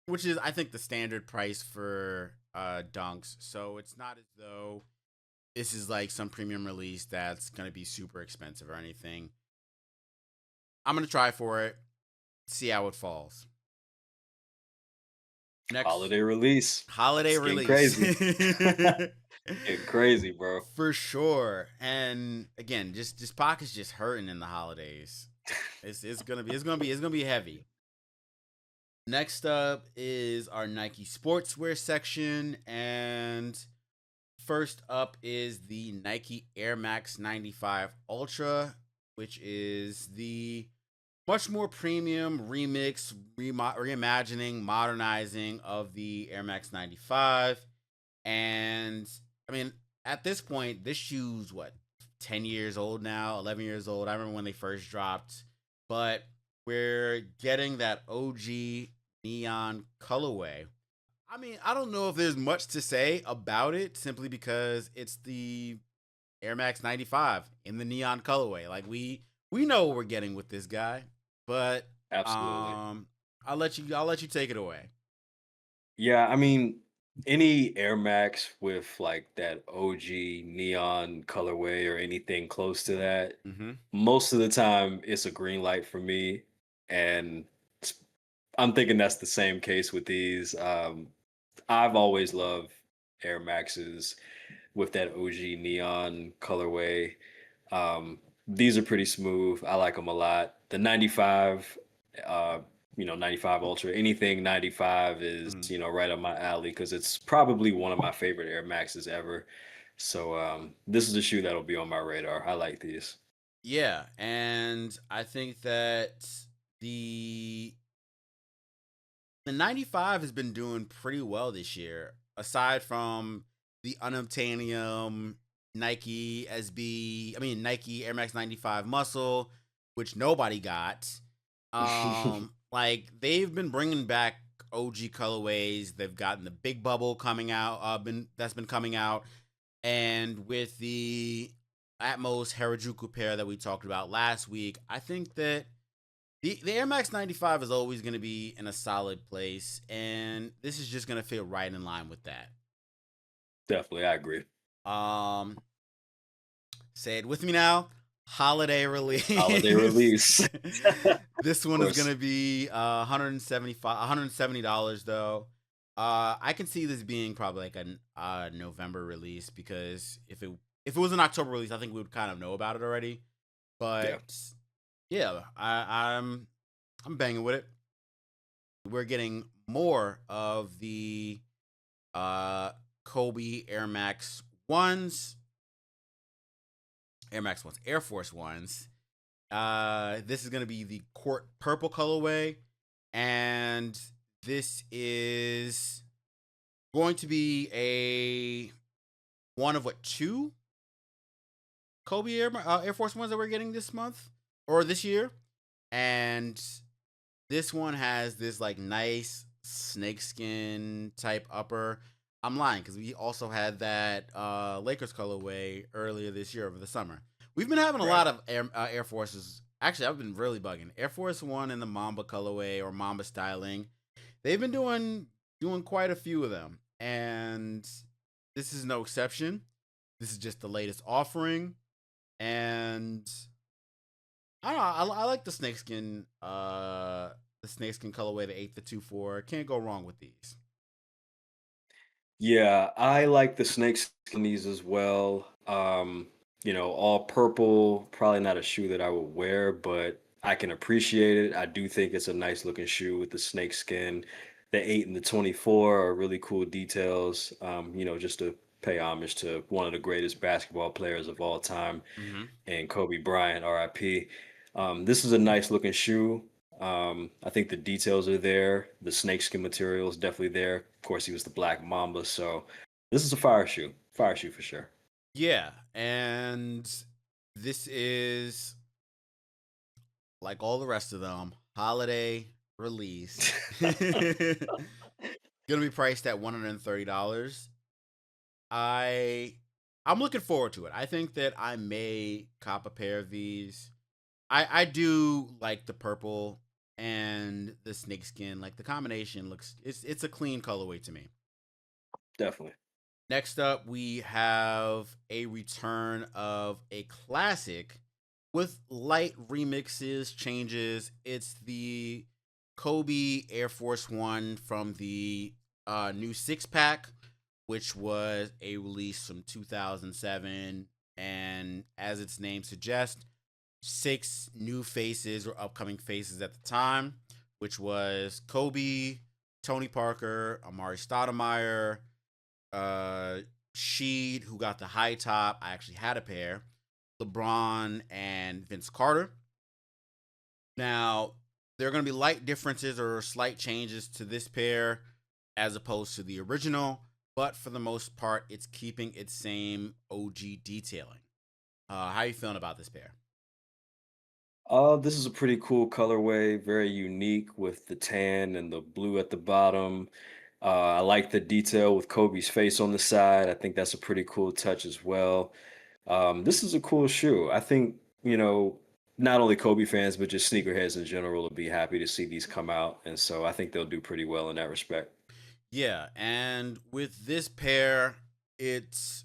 Speaker 1: which is I think the standard price for dunks. So it's not as though this is like some premium release that's gonna be super expensive or anything. I'm gonna try for it, see how it falls. Next
Speaker 2: Holiday release.
Speaker 1: holiday
Speaker 2: It's getting
Speaker 1: release.
Speaker 2: crazy. Getting crazy, bro.
Speaker 1: For sure. And again, just pockets just hurting in the holidays. It's gonna be heavy. Next up is our Nike sportswear section, and first up is the Nike Air Max 95 Ultra, which is the much more premium remix, reimagining, modernizing of the Air Max 95. And I mean, at this point, this shoe's what, 10 years old now, 11 years old. I remember when they first dropped, but we're getting that OG neon colorway. I mean, I don't know if there's much to say about it simply because it's the Air Max 95 in the neon colorway. Like we know what we're getting with this guy, but
Speaker 2: Absolutely.
Speaker 1: um I'll let you take it away.
Speaker 2: Yeah, I mean, any Air Max with like that OG neon colorway or anything close to that,
Speaker 1: Mhm.
Speaker 2: most of the time it's a green light for me. And s- I'm thinking that's the same case with these. I've always loved Air Maxes with that OG neon colorway. These are pretty smooth. I like them a lot. The 95, uh, 95 Ultra, anything 95 is,
Speaker 1: Mhm.
Speaker 2: right up my alley because it's probably one of my favorite Air Maxes ever. So this is a shoe that'll be on my radar. I like these.
Speaker 1: Yeah, and I think that the the 95 has been doing pretty well this year, aside from the unobtainium Nike SB, I mean Nike Air Max 95 Muscle, which nobody got. Like they've been bringing back OG colorways. They've gotten the Big Bubble coming out, been coming out, and with the Atmos Harajuku pair that we talked about last week, I think that the Air Max 95 is always going to be in a solid place, and this is just going to fit right in line with that.
Speaker 2: Definitely, I agree.
Speaker 1: Um, Say it with me now. Holiday
Speaker 2: Holiday
Speaker 1: release.
Speaker 2: release. Of
Speaker 1: This one is going
Speaker 2: course.
Speaker 1: to be 175 $170 though. I can see this being probably like a November release because if it was an October release, I think we would kind of know about it already.
Speaker 2: Yeah.
Speaker 1: But yeah, I'm banging with it. We're getting more of the uh Kobe Air Max ones, Air Max ones, Air Force ones. This is gonna be the court purple colorway, and this is going to be a one of what, two Kobe Air Force ones that we're getting this month or this year, and this one has this like nice snakeskin type upper. I'm lying because we also had that Lakers colorway earlier this year over the summer. We've been having a
Speaker 2: Right.
Speaker 1: lot of Air Forces. Actually, I've been really bugging. Air Force One in the Mamba colorway or Mamba styling. They've been doing quite a few of them, and this is no exception. This is just the latest offering, and I don't know. I like the snakeskin colorway, the 8 the 2 4. Can't go wrong with these.
Speaker 2: Yeah, I like the snakes in these as well. All purple, probably not a shoe that I would wear, but I can appreciate it. I do think it's a nice looking shoe with the snake skin. The 8 and the 24 are really cool details. Just to pay homage to one of the greatest basketball players of all time
Speaker 1: Mm-hmm.
Speaker 2: and Kobe Bryant, RIP. This is a nice looking shoe. I think the details are there. The snakeskin material is definitely there. Of course, he was the Black Mamba, so this is a fire shoe. Fire shoe for sure.
Speaker 1: Yeah, and this is like all the rest of them, holiday release. Gonna be priced at $130. I I'm looking forward to it. I think that I may cop a pair of these. I do like the purple and the snakeskin. Like the combination looks, it's a clean colorway to me.
Speaker 2: Definitely.
Speaker 1: Next up, we have a return of a classic with light remixes, changes. It's the Kobe Air Force One from the new six pack, which was a release from 2007. And as its name suggests, six new faces or upcoming faces at the time, which was Kobe, Tony Parker, Amari Stoudemire, Sheed, who got the high top. I actually had a pair. LeBron and Vince Carter. Now, there are going to be light differences or slight changes to this pair as opposed to the original, but for the most part, it's keeping its same OG detailing. How are you feeling about this pair?
Speaker 2: This is a pretty cool colorway, very unique with the tan and the blue at the bottom. I like the detail with Kobe's face on the side. I think that's a pretty cool touch as well. This is a cool shoe. I think, not only Kobe fans, but just sneakerheads in general will be happy to see these come out. And so I think they'll do pretty well in that respect.
Speaker 1: Yeah, and with this pair, it's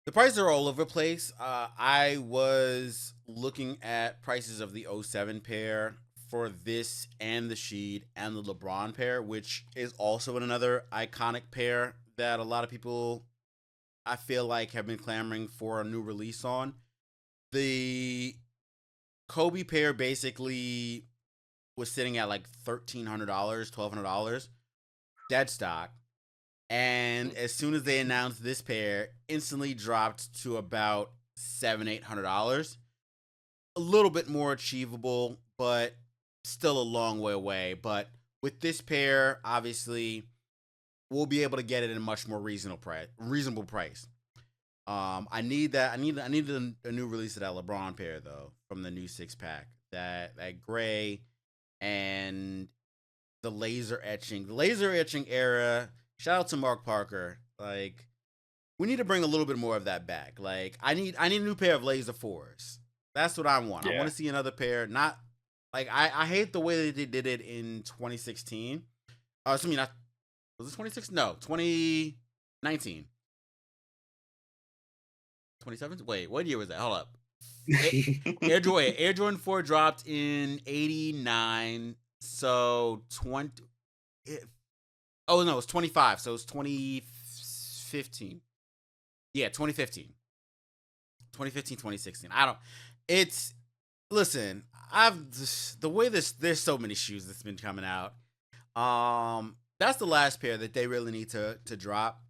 Speaker 1: the prices are all over the place. I was looking at prices of the '07 pair for this and the Sheed and the LeBron pair, which is also another iconic pair that a lot of people I feel like have been clamoring for a new release on. The Kobe pair basically was sitting at like $1,300, $1,200 dead stock. And
Speaker 2: Mm.
Speaker 1: as soon as they announced this pair, instantly dropped to about $700-800. A little bit more achievable, but still a long way away. But with this pair, obviously, we'll be able to get it at a much more reasonable price. Reasonable price. I need that. I need a new release of that LeBron pair though from the new six pack. That gray and the laser etching era. Shout out to Mark Parker. Like we need to bring a little bit more of that back. Like I need a new pair of laser fours. That's what I want. I want
Speaker 2: Yeah.
Speaker 1: to see another pair. Not like I hate the way that they did it in 2016. I mean, not was it 2016? No, 2019. 2017? Wait, what year was that? Hold up. Air Jordan 4 dropped in 89. So 20 oh no, it's 25. So it's 2015. Yeah, 2015. 2015, 2016. I don't it's listen, I've just, the way this there's so many shoes that's been coming out. That's the last pair that they really need to drop.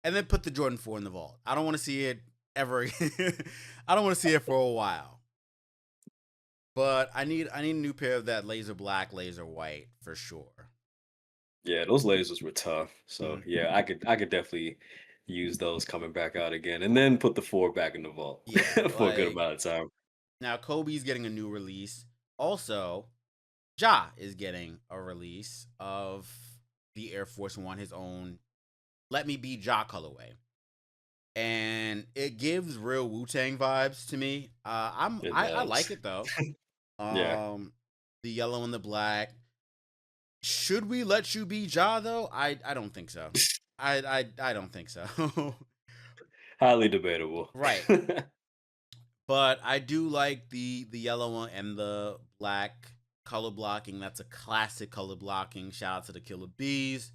Speaker 1: And then put the Jordan 4 in the vault. I don't want to see it ever again. I don't want to see it for a while. But I need a new pair of that laser black, laser white for sure.
Speaker 2: Yeah, those lasers were tough. So
Speaker 1: Mhm.
Speaker 2: yeah, I could definitely use those coming back out again, and then put the four back in the vault
Speaker 1: Yeah,
Speaker 2: for a good
Speaker 1: like
Speaker 2: amount of time.
Speaker 1: now Kobe's getting a new release. Also, Ja is getting a release of the Air Force One, his own Let Me Be Ja colorway. And it gives real Wu Tang vibes to me.
Speaker 2: It
Speaker 1: I
Speaker 2: does.
Speaker 1: like it though.
Speaker 2: Yeah.
Speaker 1: Um, the yellow and the black. Should we let you be Ja though? I don't think so. I don't think so.
Speaker 2: Highly debatable.
Speaker 1: Right. But I do like the yellow one and the black color blocking. That's a classic color blocking. Shout out to the Killer Bees.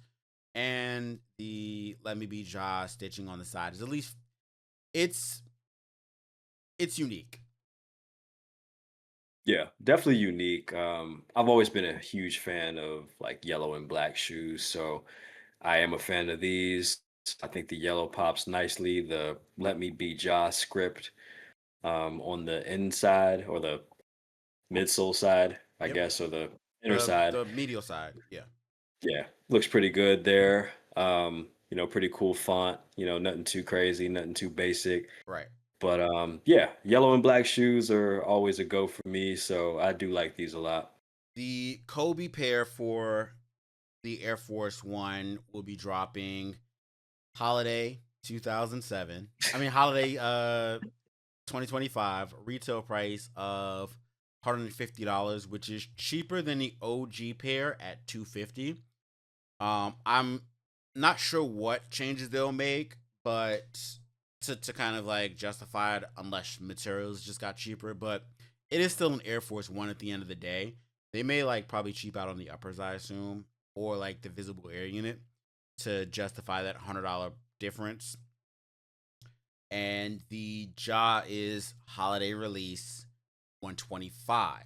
Speaker 1: And the Let Me Be Ja stitching on the side is at least it's it's unique.
Speaker 2: Yeah, definitely unique. I've always been a huge fan of like yellow and black shoes, so I am a fan of these. I think the yellow pops nicely. The "Let Me Be Ja" script on the inside or the midsole side, I
Speaker 1: Yep.
Speaker 2: guess, or the inner side.
Speaker 1: The medial side. Yeah.
Speaker 2: Yeah, looks pretty good there. Pretty cool font. Nothing too crazy, nothing too basic.
Speaker 1: Right.
Speaker 2: But yeah, yellow and black shoes are always a go for me, so I do like these a lot.
Speaker 1: The Kobe pair for the Air Force One will be dropping holiday 2007. I mean holiday 2025, retail price of $150, which is cheaper than the OG pair at 250. I'm not sure what changes they'll make, but to kind of like justify it, unless materials just got cheaper, but it is still an Air Force One at the end of the day. They may like probably cheap out on the uppers, I assume, or like the visible air unit to justify that $100 difference. And the jaw is holiday release 125.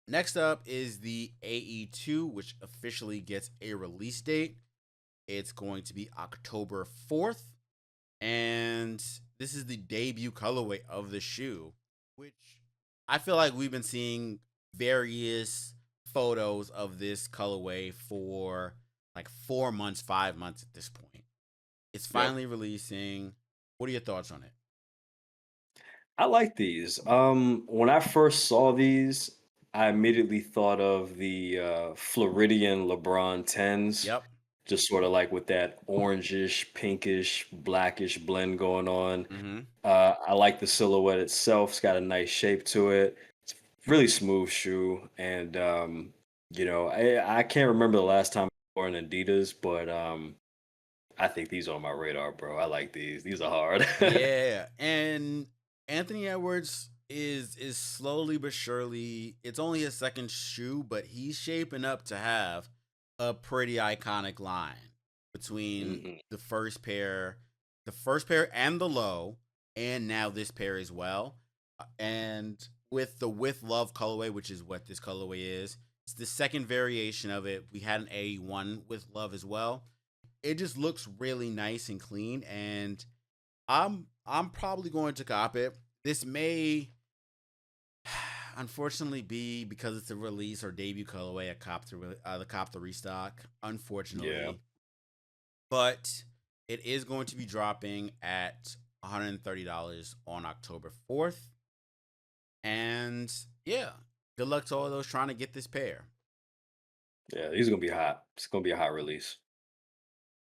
Speaker 1: Next up is the AE2, which officially gets a release date. It's going to be October 4th. and this is the debut colorway of the shoe, which I feel like we've been seeing various photos of this colorway for like 4 months, 5 months at this point. It's
Speaker 2: Yep.
Speaker 1: finally releasing. What are your thoughts on it?
Speaker 2: I like these. When I first saw these, I immediately thought of the Floridian LeBron 10s,
Speaker 1: Yep.
Speaker 2: just sort of like with that orangish, pinkish, blackish blend going on.
Speaker 1: Mm-hmm.
Speaker 2: I like the silhouette itself. It's got a nice shape to it. It's really smooth shoe. And, I can't remember the last time I wore an Adidas, but I think these are on my radar, bro. I like these. These are hard.
Speaker 1: Yeah, and Anthony Edwards is slowly but surely. It's only his second shoe, but he's shaping up to have a pretty iconic line between
Speaker 2: Mhm.
Speaker 1: the first pair and the low, and now this pair as well. And with love colorway, which is what this colorway is, it's the second variation of it. We had an A1 with love as well. It just looks really nice and clean, and I'm probably going to cop it. This may unfortunately be because it's a release or debut colorway at the cop the restock.
Speaker 2: Yeah.
Speaker 1: Unfortunately, but it is going to be dropping at $130 on October 4th. And yeah, good luck to all those trying to get this pair.
Speaker 2: Yeah, these are gonna be hot. It's gonna be a hot release.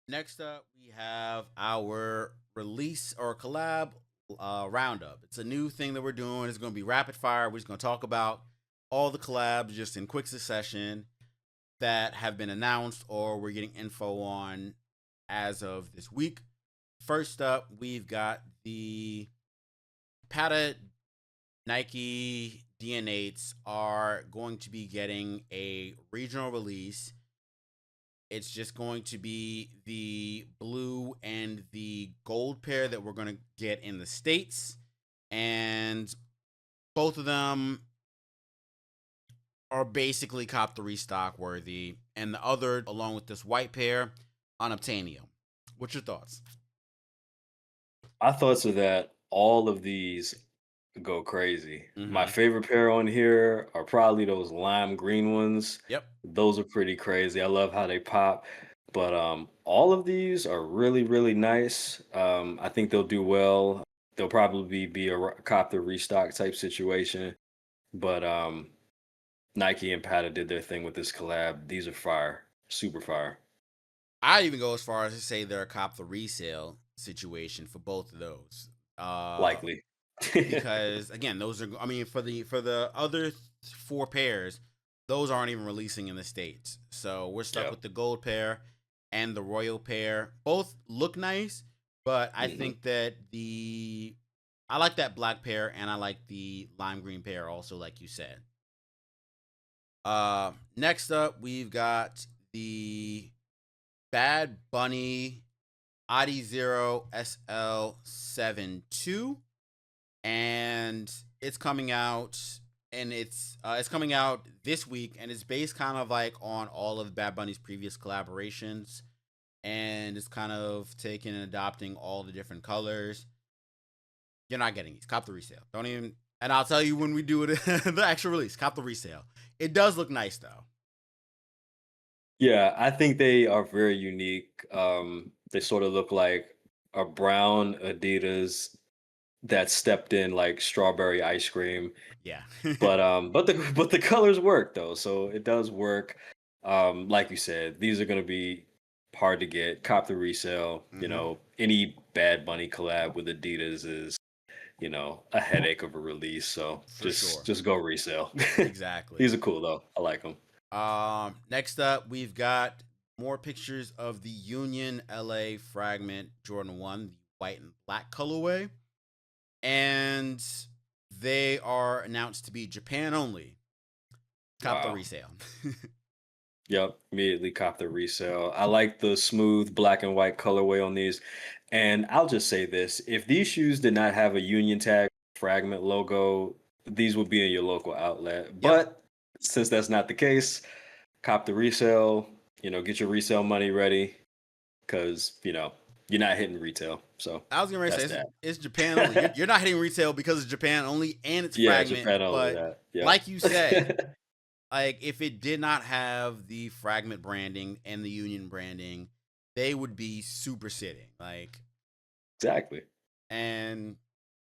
Speaker 1: Next up, we have our release or collab roundup. It's a new thing that we're doing. It's going to be rapid fire. We're just going to talk about all the collabs just in quick succession that have been announced or we're getting info on as of this week. First up, we've got the Pata Nike DNA8s are going to be getting a regional release. It's just going to be the blue and the gold pair that we're going to get in the States. And both of them are basically cop the restock worthy. And the other, along with this white pair, unobtainium. What's your thoughts?
Speaker 2: My thoughts are that all of these go crazy. My
Speaker 1: Mm-hmm.
Speaker 2: favorite pair on here are probably those lime green ones.
Speaker 1: Yep.
Speaker 2: Those are pretty crazy. I love how they pop. But all of these are really, really nice. I think they'll do well. They'll probably be a cop the restock type situation. But Nike and Pata did their thing with this collab. These are fire, super fire.
Speaker 1: I even go as far as to say they're a cop the resale situation for both of those.
Speaker 2: Likely.
Speaker 1: Because again, those are, I mean, for the other four pairs, those aren't even releasing in the States. So we're stuck
Speaker 2: Yep.
Speaker 1: with the gold pair and the royal pair. Both look nice, but I
Speaker 2: Hmm.
Speaker 1: think that the I like that black pair and I like the lime green pair also, like you said. Next up we've got the Bad Bunny Adi Zero SL72, and it's coming out, and it's coming out this week, and it's based kind of like on all of Bad Bunny's previous collaborations, and it's kind of taking and adopting all the different colors. You're not getting these. Cop the resale. Don't even. And I'll tell you when we do it, the actual release. Cop the resale. It does look nice though.
Speaker 2: Yeah, I think they are very unique. They sort of look like a brown Adidas that stepped in like strawberry ice cream.
Speaker 1: Yeah.
Speaker 2: But the colors work though, so it does work. Like you said, these are gonna be hard to get. Cop the resale.
Speaker 1: Hmm.
Speaker 2: Any Bad Bunny collab with Adidas is a headache of a release. So
Speaker 1: For
Speaker 2: just
Speaker 1: sure.
Speaker 2: just go resale.
Speaker 1: Exactly.
Speaker 2: These are cool though. I like them.
Speaker 1: Next up, we've got more pictures of the Union LA Fragment Jordan 1, the white and black colorway. And they are announced to be Japan only. Cop the
Speaker 2: Wow.
Speaker 1: resale.
Speaker 2: Yep, immediately cop the resale. I like the smooth black and white colorway on these. And I'll just say this, if these shoes did not have a Union Tag fragment logo, these would be in your local outlet.
Speaker 1: Yep.
Speaker 2: But since that's not the case, cop the resale, get your resale money ready because, you're not hitting retail. So
Speaker 1: I was gonna say
Speaker 2: that's
Speaker 1: it's Japan only.
Speaker 2: that.
Speaker 1: You're not hitting retail because it's Japan only and it's
Speaker 2: Yeah,
Speaker 1: fragment.
Speaker 2: Japan only
Speaker 1: But
Speaker 2: that. Yep.
Speaker 1: like you said, like if it did not have the fragment branding and the union branding, they would be super sitting. Like,
Speaker 2: Exactly.
Speaker 1: and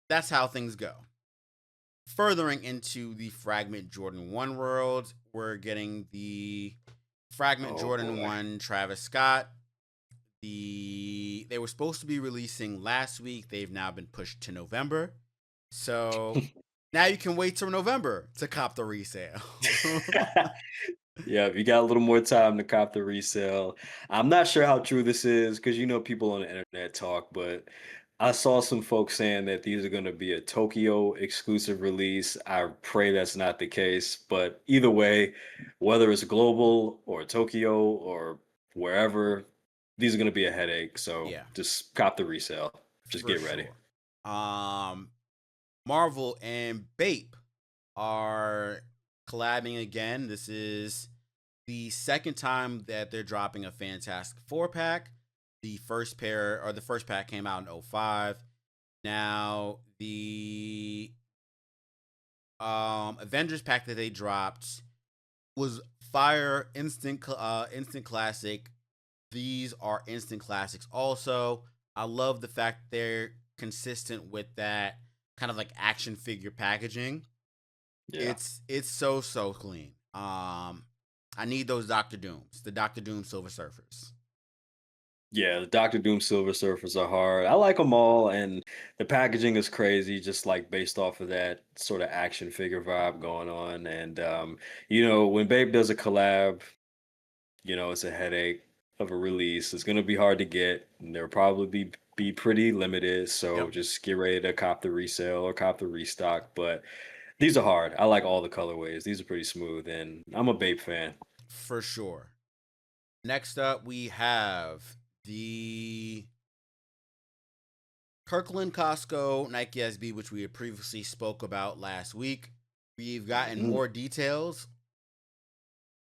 Speaker 1: that's how things go. Furthering into the fragment Jordan 1 world, we're getting the fragment
Speaker 2: Oh
Speaker 1: Jordan
Speaker 2: boy.
Speaker 1: 1 Travis Scott. They were supposed to be releasing last week. They've now been pushed to November. So now you can wait till November to cop the resale.
Speaker 2: Yeah, if you got a little more time to cop the resale. I'm not sure how true this is because people on the internet talk, but I saw some folks saying that these are going to be a Tokyo exclusive release. I pray that's not the case, but either way, whether it's global or Tokyo or wherever, these are going to be a headache. So
Speaker 1: Yeah,
Speaker 2: just cop the resale. Just
Speaker 1: for
Speaker 2: get ready.
Speaker 1: sure. Um, Marvel and Bape are collabing again. This is the second time that they're dropping a Fantastic Four pack. The first pack came out in '05. Now the Avengers pack that they dropped was fire, instant classic. These are instant classics also. I love the fact they're consistent with that kind of like action figure packaging.
Speaker 2: Yeah.
Speaker 1: It's so clean. I need those Doctor Dooms, the Doctor Doom Silver Surfers.
Speaker 2: Yeah, the Doctor Doom Silver Surfers are hard. I like them all, and the packaging is crazy, just like based off of that sort of action figure vibe going on. And when Babe does a collab, it's a headache of a release. It's gonna be hard to get, and they'll probably be pretty limited. So
Speaker 1: Yep,
Speaker 2: just get ready to cop the resale or cop the restock. But these are hard. I like all the colorways. These are pretty smooth, and I'm a Babe fan.
Speaker 1: for sure. Next up, we have the Kirkland Costco Nike SB, which we had previously spoke about last week. We've gotten
Speaker 2: Mhm.
Speaker 1: more details.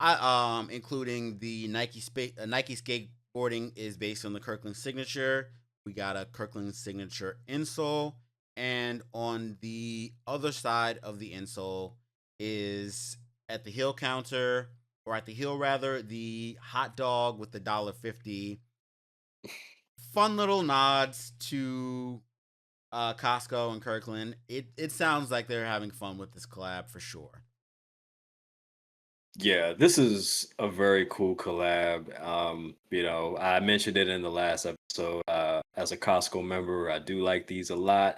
Speaker 1: Including the Nike skateboarding is based on the Kirkland signature. We got a Kirkland signature insole, and on the other side of the insole is at the heel counter, or at the heel rather, the hot dog with the $1.50. Fun little nods to Costco and Kirkland. It sounds like they're having fun with this collab for sure.
Speaker 2: Yeah, this is a very cool collab. I mentioned it in the last episode. As a Costco member, I do like these a lot.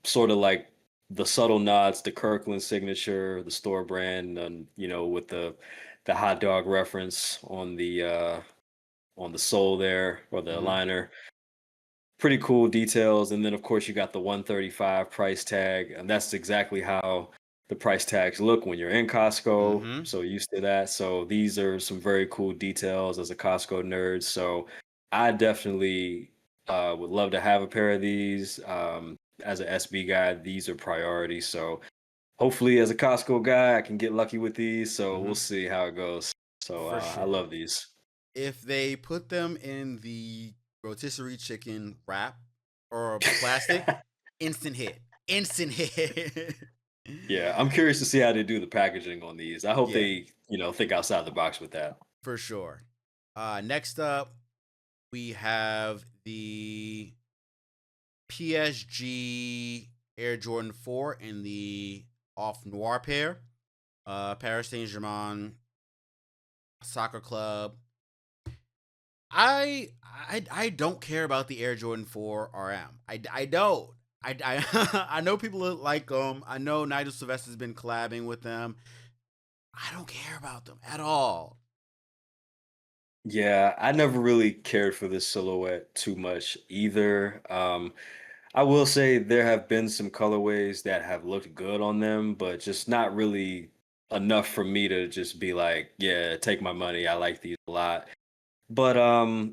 Speaker 2: Sort of like the subtle nods to Kirkland signature, the store brand, and with the hot dog reference on the sole there or the
Speaker 1: Mm-hmm.
Speaker 2: liner. Pretty cool details. And then of course you got the 135 price tag, and that's exactly how the price tags look when you're in Costco.
Speaker 1: Mm-hmm.
Speaker 2: So used to that. So these are some very cool details as a Costco nerd. So I definitely would love to have a pair of these. As a SB guy, these are priority. So hopefully as a Costco guy, I can get lucky with these. So we'll
Speaker 1: Mm-hmm.
Speaker 2: see how it goes. So
Speaker 1: For
Speaker 2: I
Speaker 1: sure.
Speaker 2: love these.
Speaker 1: If they put them in the rotisserie chicken wrap or plastic, instant hit. Instant hit.
Speaker 2: Yeah, I'm curious to see how they do the packaging on these. I hope
Speaker 1: Yeah,
Speaker 2: they, think outside the box with that.
Speaker 1: for sure. Next up, we have the PSG Air Jordan 4 in the off noir pair. Paris Saint Germain Soccer Club. I don't care about the Air Jordan 4 RM. I don't. I know people like them. I know Nigel Sylvester's been collabing with them. I don't care about them at all.
Speaker 2: Yeah, I never really cared for this silhouette too much either. I will say there have been some colorways that have looked good on them, but just not really enough for me to just be like, yeah, take my money. I like these a lot. But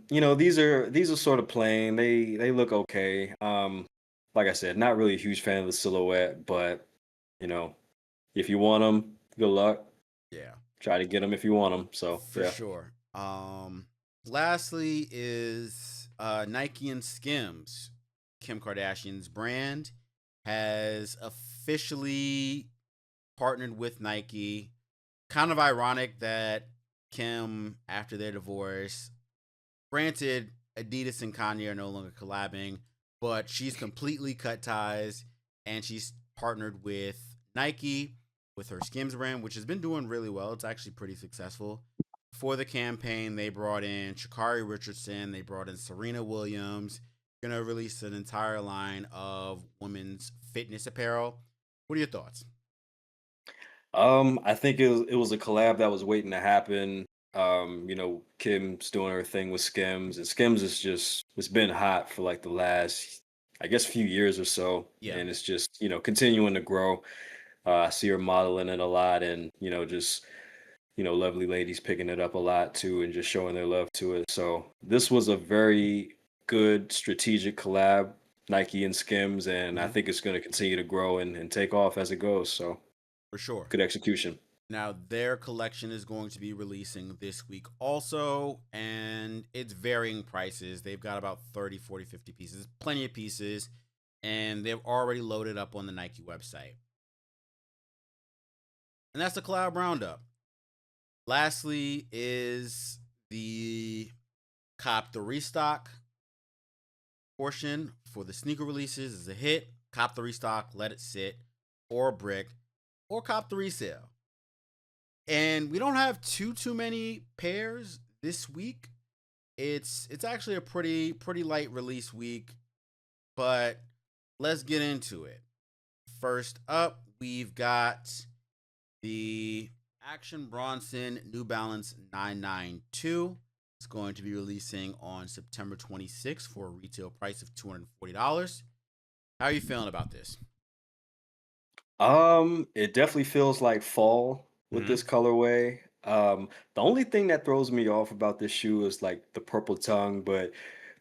Speaker 2: these are sort of plain. They look okay. Like I said, not really a huge fan of the silhouette, but you know, if you want them, good luck.
Speaker 1: Yeah,
Speaker 2: Try to get them if you want them. So
Speaker 1: for
Speaker 2: yeah.
Speaker 1: sure. Lastly is Nike and Skims, Kim Kardashian's brand, has officially partnered with Nike. Kind of ironic that Kim, after their divorce, granted, Adidas and Kanye are no longer collabing, but she's completely cut ties and she's partnered with Nike with her Skims brand, which has been doing really well. It's actually pretty successful. For the campaign, they brought in Shakari Richardson, they brought in Serena Williams. Gonna release an entire line of women's fitness apparel. What are your thoughts?
Speaker 2: I think it was a collab that was waiting to happen. Kim's doing her thing with Skims, and Skims is just it's been hot for like the last, I guess, few years or so,
Speaker 1: Yeah,
Speaker 2: and it's just continuing to grow. I see her modeling it a lot, and just lovely ladies picking it up a lot too, and just showing their love to it. So this was a very good strategic collab, Nike and Skims, and I
Speaker 1: hmm
Speaker 2: think it's going to continue to grow and take off as it goes. So
Speaker 1: for sure.
Speaker 2: good execution.
Speaker 1: Now, their collection is going to be releasing this week also, and it's varying prices. They've got about 30, 40, 50 pieces, plenty of pieces, and they've already loaded up on the Nike website. And that's the Cloud Roundup. Lastly, is the Cop the Restock portion for the sneaker releases is a hit. Cop the Restock, let it sit, or a brick, or Cop the Resale. And we don't have too many pairs this week. It's actually a pretty light release week, but let's get into it. First up, we've got the Action Bronson New Balance 992. It's going to be releasing on September 26th for a retail price of $240. How are you feeling about this?
Speaker 2: It definitely feels like fall with
Speaker 1: Mm-hmm.
Speaker 2: this colorway. The only thing that throws me off about this shoe is like the purple tongue, but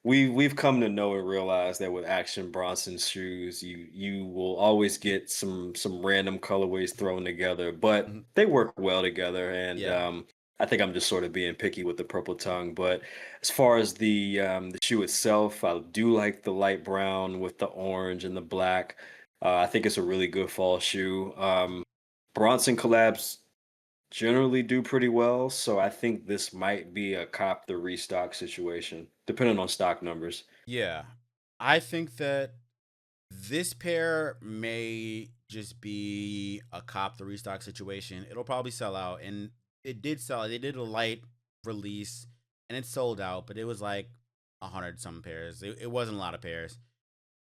Speaker 2: we've come to know and realize that with Action Bronson shoes, you will always get some random colorways thrown together, but
Speaker 1: Mm-hmm.
Speaker 2: they work well together. And
Speaker 1: Yeah.
Speaker 2: I think I'm just sort of being picky with the purple tongue. But as far as the shoe itself, I do like the light brown with the orange and the black. I think it's a really good fall shoe. Bronson collabs generally do pretty well, so I think this might be a cop the restock situation, depending on stock numbers.
Speaker 1: Yeah. I think that this pair may just be a cop the restock situation. It'll probably sell out, and it did sell. They did a light release, and it sold out, but it was like 100 some pairs. It wasn't a lot of pairs.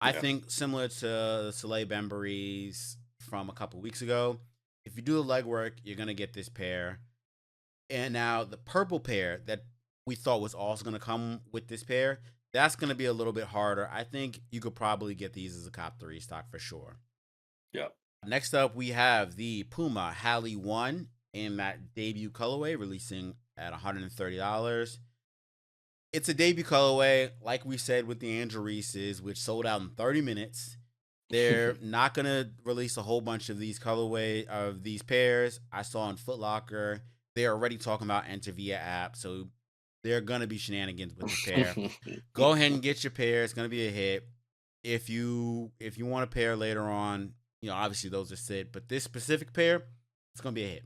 Speaker 1: I
Speaker 2: Yeah.
Speaker 1: think similar to the Soleil Bembury's from a couple weeks ago. If you do the legwork, you're gonna get this pair. And now the purple pair that we thought was also going to come with this pair, that's going to be a little bit harder. I think you could probably get these as a cop three stock for sure.
Speaker 2: Yeah.
Speaker 1: Next up, we have the Puma Halley 1 in that debut colorway, releasing at $130. It's a debut colorway, like we said with the Angel Reese's, which sold out in 30 minutes. They're not gonna release a whole bunch of these colorway of these pairs. I saw on Foot Locker they're already talking about enter via app, so they're gonna be shenanigans with this pair. Go ahead and get your pair. It's gonna be a hit. If you want a pair later on, obviously those are sit, but this specific pair, it's gonna be a hit.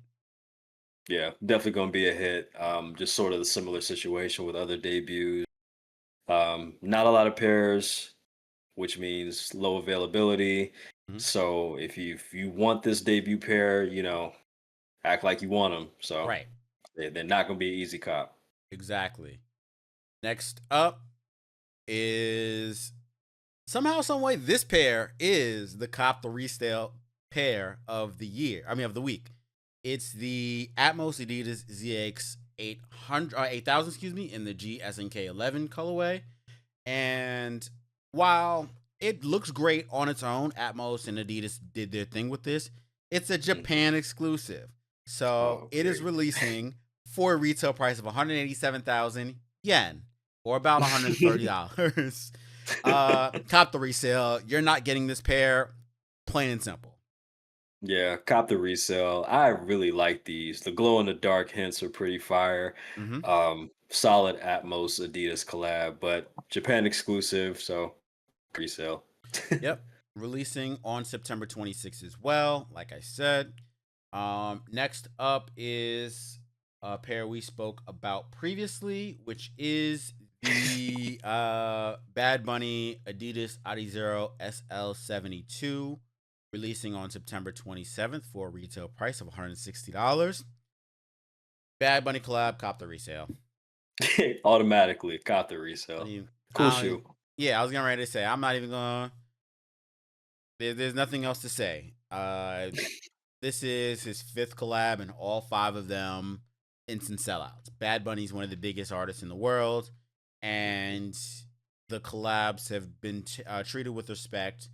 Speaker 2: Yeah, definitely gonna be a hit. Just sort of the similar situation with other debuts. Not a lot of pairs, which means low availability.
Speaker 1: Mhm.
Speaker 2: So if you want this debut pair, act like you want them. So
Speaker 1: Right,
Speaker 2: they're not gonna be an easy cop.
Speaker 1: exactly. Next up is somehow, some way, this pair is the cop the resale pair of the year. I mean, of the week. It's the Atmos Adidas ZX 800, 8000, excuse me, in the GSNK 11 colorway. And while it looks great on its own, Atmos and Adidas did their thing with this. It's a
Speaker 2: Mhm.
Speaker 1: Japan exclusive. So
Speaker 2: Oh,
Speaker 1: it is
Speaker 2: great.
Speaker 1: releasing for a retail price of 187,000 yen, or about $130. Cop the resale. You're not getting this pair, plain and simple.
Speaker 2: Yeah, cop the resale. I really like these. The glow in the dark hints are pretty fire.
Speaker 1: Mm-hmm.
Speaker 2: solid Atmos Adidas collab, but Japan exclusive, so resale.
Speaker 1: Yep. Releasing on September 26th as well, like I said. Next up is a pair we spoke about previously, which is the Bad Bunny Adidas Adizero SL72, releasing on September 27th for a retail price of $160. Bad Bunny collab, cop the resale.
Speaker 2: Automatically cop the
Speaker 1: I don't
Speaker 2: resale.
Speaker 1: even,
Speaker 2: Cool
Speaker 1: I don't,
Speaker 2: shoe.
Speaker 1: yeah, I was getting ready to say, I'm not even gonna. There's nothing else to say. This is his fifth collab, and all five of them instant sellouts. Bad Bunny's one of the biggest artists in the world, and the collabs have been treated with respect.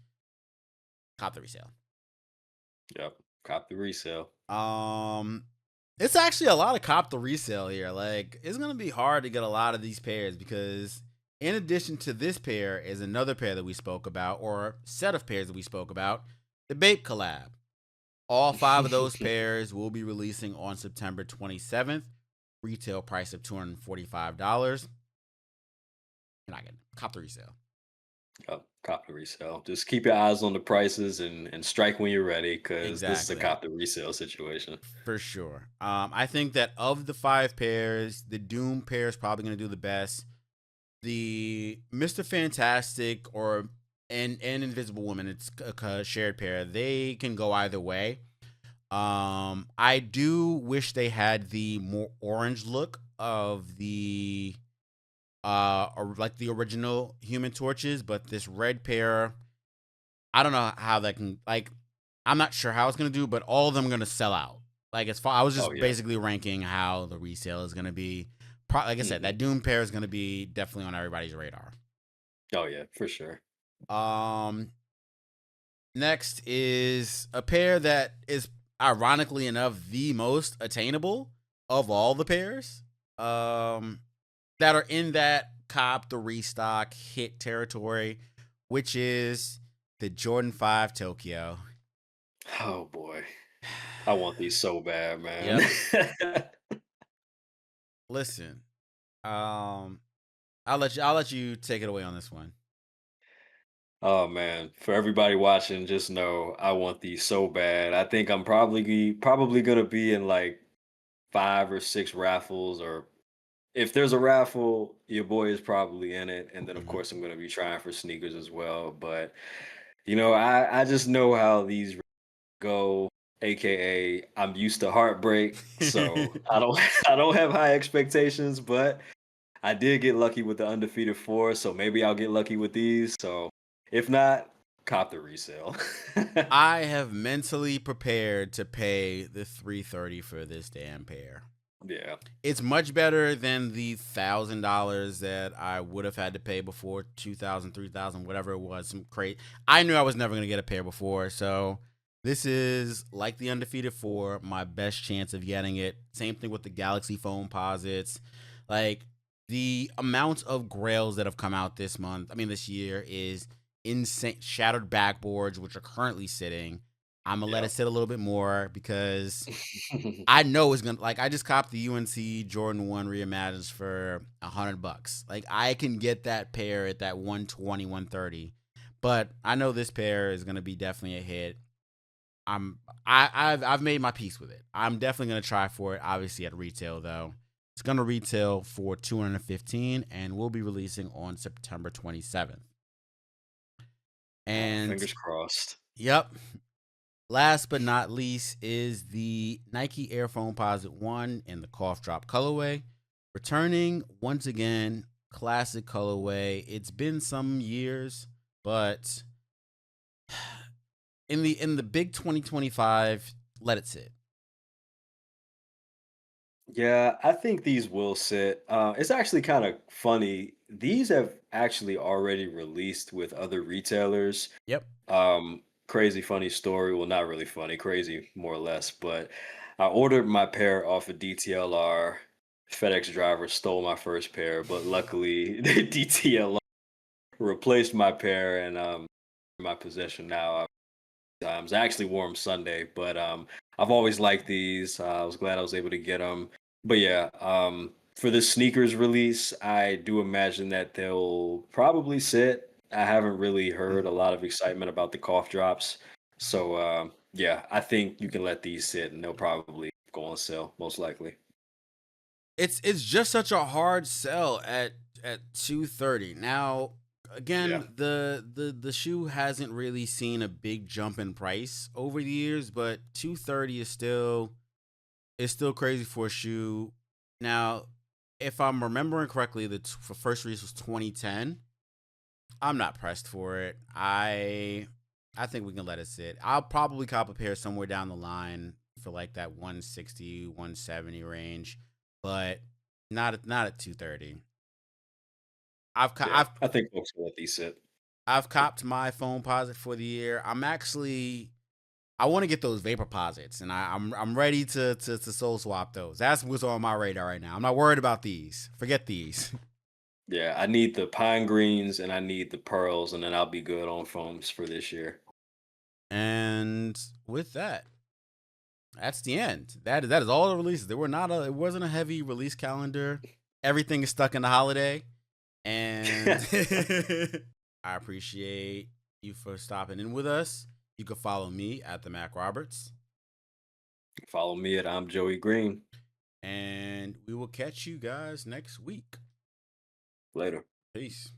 Speaker 1: Cop the resale.
Speaker 2: Yep. Cop the resale.
Speaker 1: Um, it's actually a lot of cop the resale here. Like, it's gonna be hard to get a lot of these pairs because, in addition to this pair, is another pair that we spoke about, or set of pairs that we spoke about, the Bape collab. All five of those pairs will be releasing on September 27th. Retail price of $245. You're not getting cop the resale.
Speaker 2: Yep. Cop the resale. Just keep your eyes on the prices and strike when you're ready, because this is a
Speaker 1: Exactly.
Speaker 2: cop the resale situation.
Speaker 1: For sure. I think that of the five pairs, the Doom pair is probably going to do the best. The Mr. Fantastic or and Invisible Woman, it's a shared pair. They can go either way. I do wish they had the more orange look of the or like the original Human Torches, but this red pair, I don't know how that can like. I'm not sure how it's gonna do, but all of them are gonna sell out. Like as far, I was
Speaker 2: Oh
Speaker 1: just
Speaker 2: yeah.
Speaker 1: basically ranking how the resale is gonna be. Like I said,
Speaker 2: Hmm.
Speaker 1: that Doom pair is gonna be definitely on everybody's radar.
Speaker 2: Oh yeah, for sure.
Speaker 1: Um, Next is a pair that is ironically enough the most attainable of all the pairs. That are in that cop the restock hit territory, which is the Jordan 5 Tokyo.
Speaker 2: Oh boy. I want these so bad, man.
Speaker 1: Yep. Listen, um, I'll let you take it away on this one.
Speaker 2: Oh man, for everybody watching, just know I want these so bad. I think I'm probably gonna be in like 5 or 6 raffles, or if there's a raffle, your boy is probably in it. And then of
Speaker 1: Hmm.
Speaker 2: course I'm gonna be trying for sneakers as well. But I just know how these go, aka I'm used to heartbreak, so I don't I don't have high expectations, but I did get lucky with the undefeated four, so maybe I'll get lucky with these. So if not, cop the resale.
Speaker 1: I have mentally prepared to pay the 330 for this damn pair.
Speaker 2: Yeah.
Speaker 1: It's much better than the $1,000 that I would have had to pay before 2,000, 3,000, whatever it was. Some crate. I knew I was never gonna get a pair before, so this is like the undefeated four, my best chance of getting it. Same thing with the Galaxy Foam Posits. Like the amount of grails that have come out this year is insane. Shattered backboards, which are currently sitting. I'm gonna let it
Speaker 2: Yep.
Speaker 1: sit a little bit more because I know it's gonna like I just copped the UNC Jordan 1 reimagined for $100. Like I can get that pair at that 120, 130. But I know this pair is gonna be definitely a hit. I've made my peace with it. I'm definitely gonna try for it, obviously at retail though. It's gonna retail for 215 and will be releasing on September 27th. And
Speaker 2: Fingers crossed.
Speaker 1: yep, last but not least is the Nike Air Foamposite 1 in the cough drop colorway. Returning once again, classic colorway. It's been some years, but in the big 2025, let it sit.
Speaker 2: Yeah, I think these will sit. It's actually kind of funny. These have actually already released with other retailers.
Speaker 1: Yep.
Speaker 2: Crazy funny story. Well, not really funny, crazy more or less. But I ordered my pair off of DTLR. FedEx driver stole my first pair, but luckily the DTLR replaced my pair, and in my possession now. It's actually warm Sunday, but I've always liked these. I was glad I was able to get them. But yeah, For the sneakers release, I do imagine that they'll probably sit. I haven't really heard a lot of excitement about the cough drops. So yeah, I think you can let these sit and they'll probably go on sale, most likely.
Speaker 1: It's just such a hard sell at 230. Now,
Speaker 2: Yeah.
Speaker 1: again, the shoe hasn't really seen a big jump in price over the years, but 230 is still crazy for a shoe. Now, if I'm remembering correctly, the first release was 2010. I'm not pressed for it. I think we can let it sit. I'll probably cop a pair somewhere down the line for like that 160, 170 range, but not at 230. I've co-
Speaker 2: Yeah.
Speaker 1: I've
Speaker 2: I think folks will let these sit.
Speaker 1: I've copped my phone posit for the year. I want to get those vapor posits, and I'm ready to soul swap those. That's what's on my radar right now. I'm not worried about these. Forget these.
Speaker 2: Yeah, I need the pine greens and I need the pearls, and then I'll be good on foams for this year.
Speaker 1: And with that, that's the end. That is all the releases. It wasn't a heavy release calendar. Everything is stuck in the holiday, and I appreciate you for stopping in with us. You can follow me at the Mack Roberts,
Speaker 2: Follow me at I'm Joey Green.
Speaker 1: and we will catch you guys next week.
Speaker 2: Later.
Speaker 1: Peace.